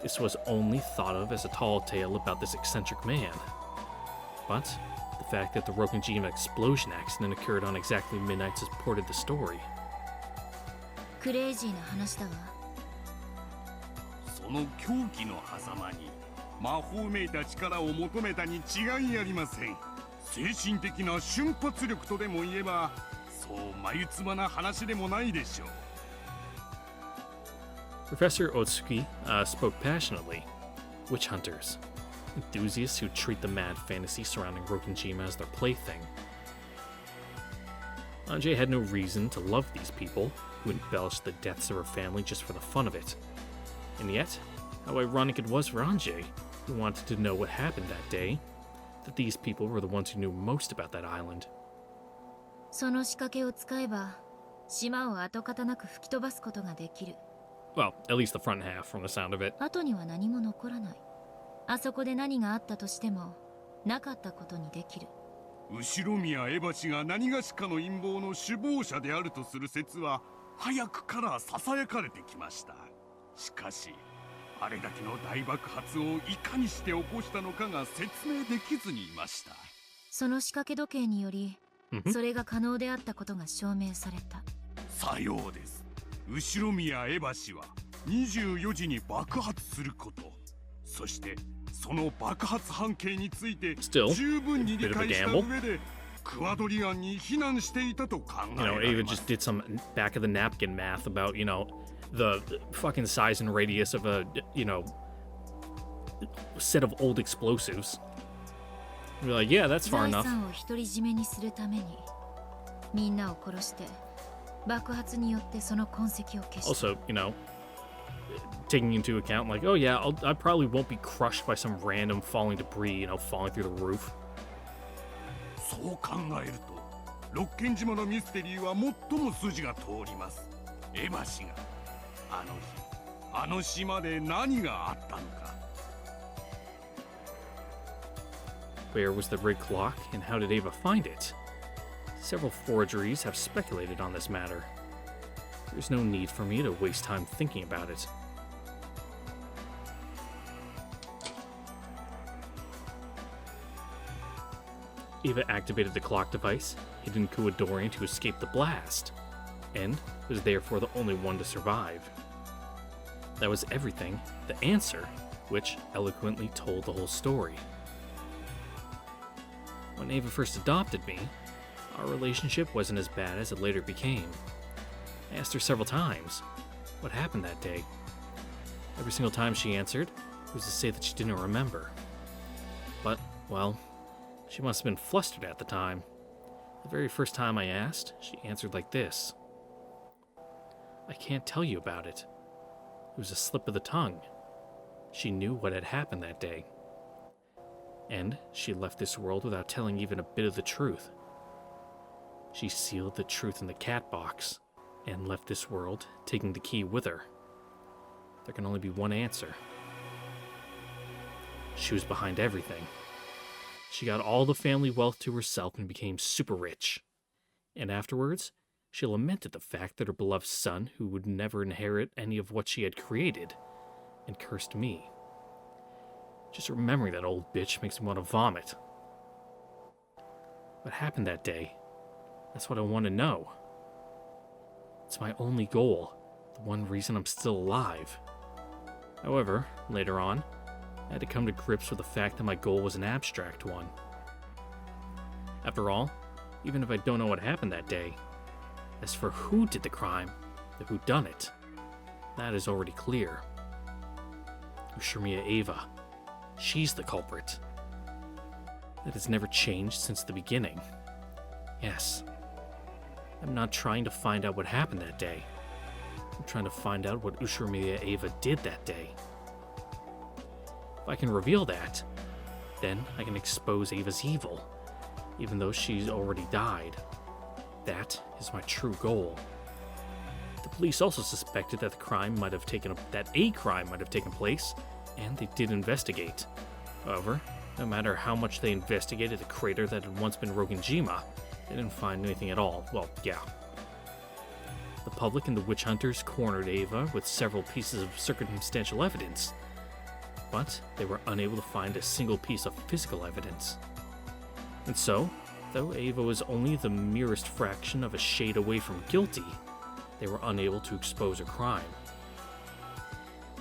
this was only thought of as a tall tale about this eccentric man. But the fact that the Rokenjima explosion accident occurred on exactly midnight supported the story. クレイジーな話だわ。その狂気の狭間に魔法めいた力を求めたに違いありません。精神的な瞬発力とでも言えば、そう眉唾な話でもないでしょう。Professor Otsuki spoke passionately. Witch hunters, enthusiasts who treat the mad fantasy surrounding Rokenjima as their plaything. Anjay had no reason to love these people who embellished the deaths of her family just for the fun of it. And yet, how ironic it was for Anjay, who wanted to know what happened that day, that these people were the ones who knew most about that island. その仕掛けを使えば、島を跡形なく吹き飛ばすことができる。Well, at least the front half from the sound of it. 後には何も残らない。あそこで何があったとしても、なかったことにできる。後宮エバ氏が何がしかの陰謀の首謀者であるとする説は早くからささやかれてきました。しかしあれだけの大爆発をいかにして起こしたのかが説明できずにいました。その仕掛け時計により、それが可能であったことが証明された。さようです。後宮エバ氏は24時に爆発すること、そしてその爆発半径について十分に理解した上でクワドリアンに避難していたと考えられます。You know, Ava just did some back of the napkin math about, you know, the fucking size and radius of a, you know, set of old explosives. We're like, yeah, that's far enough. 財産を独り占めにするために、みんなを殺して爆発によってその痕跡を消した。 Also, you know, taking into account, like, oh yeah, I probably won't be crushed by some random falling debris, you know, falling through the roof. そう考えると、六軒島のミステリーは最も筋が通ります。エバ氏があの日、あの島で何があったのか。Where was the rigged clock, and how did Ava find it? Several forgeries have speculated on this matter. There's no need for me to waste time thinking about it. Ava activated the clock device, hidden Kuadorian to escape the blast, and was therefore the only one to survive. That was everything, the answer, which eloquently told the whole story. When Ava first adopted me, our relationship wasn't as bad as it later became. I asked her several times what happened that day. Every single time she answered, it was to say that she didn't remember. But, well, she must have been flustered at the time. The very first time I asked, she answered like this. I can't tell you about it. It was a slip of the tongue. She knew what had happened that day. And she left this world without telling even a bit of the truth. She sealed the truth in the cat box and left this world, taking the key with her. There can only be one answer. She was behind everything. She got all the family wealth to herself and became super rich. And afterwards, she lamented the fact that her beloved son, who would never inherit any of what she had created, and cursed me. Just remembering that old bitch makes me want to vomit. What happened that day? That's what I want to know. It's my only goal, the one reason I'm still alive. However, later on, I had to come to grips with the fact that my goal was an abstract one. After all, even if I don't know what happened that day, as for who did the crime, the whodunit, that is already clear. Ushirmiya Ava. She's the culprit. That has never changed since the beginning. Yes. I'm not trying to find out what happened that day. I'm trying to find out what Ushirmiya Ava did that day. If I can reveal that, then I can expose Ava's evil, even though she's already died. That is my true goal. The police also suspected that a crime might have taken place, and they did investigate. However, no matter how much they investigated the crater that had once been Rogenjima, they didn't find anything at all. Well, yeah. The public and the witch hunters cornered Ava with several pieces of circumstantial evidence, but they were unable to find a single piece of physical evidence. And so, though Ava was only the merest fraction of a shade away from guilty, they were unable to expose her crime.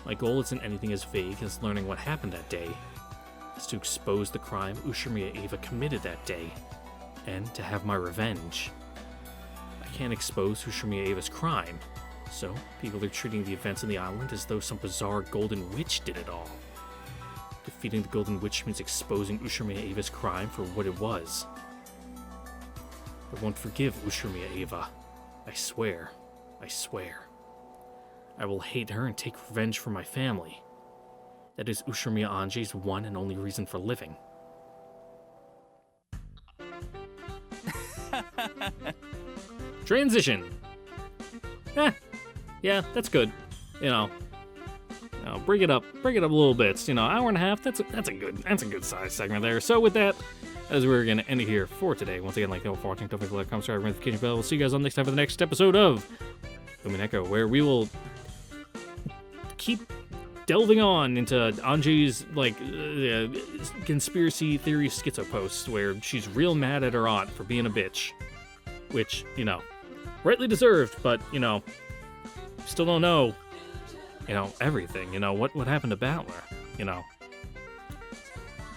My goal isn't anything as vague as learning what happened that day. It's to expose the crime Ushirmiya Ava committed that day, and to have my revenge. I can't expose Ushirmiya Ava's crime, so people are treating the events on the island as though some bizarre golden witch did it all. Defeating the golden witch means exposing Ushirmiya Ava's crime for what it was. I won't forgive Ushirmiya Ava. I swear. I swear. I will hate her and take revenge for my family. That is Ushirmiya Anji's one and only reason for living. Transition! Yeah, that's good. Bring it up a little bit. Hour and a half, that's a good size segment there. So with that, as we're gonna end it here for today. Once again, like, for watching, don't forget to like, comment, subscribe, ring the notification bell. We'll see you guys on next time for the next episode of Umineko, where we will keep delving on into Anji's conspiracy theory schizo posts where she's real mad at her aunt for being a bitch, which rightly deserved, but still don't know everything. What happened to Battler?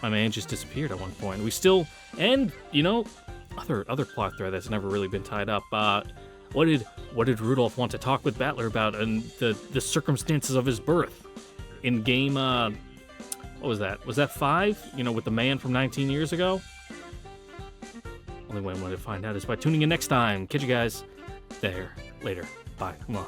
My man just disappeared at one point. We still, and other plot thread that's never really been tied up. What did Rudolph want to talk with Battler about, and the circumstances of his birth in game? What was that? Was that 5? With the man from 19 years ago. Only way I'm going to find out is by tuning in next time. Catch you guys there later. Bye. Mwah.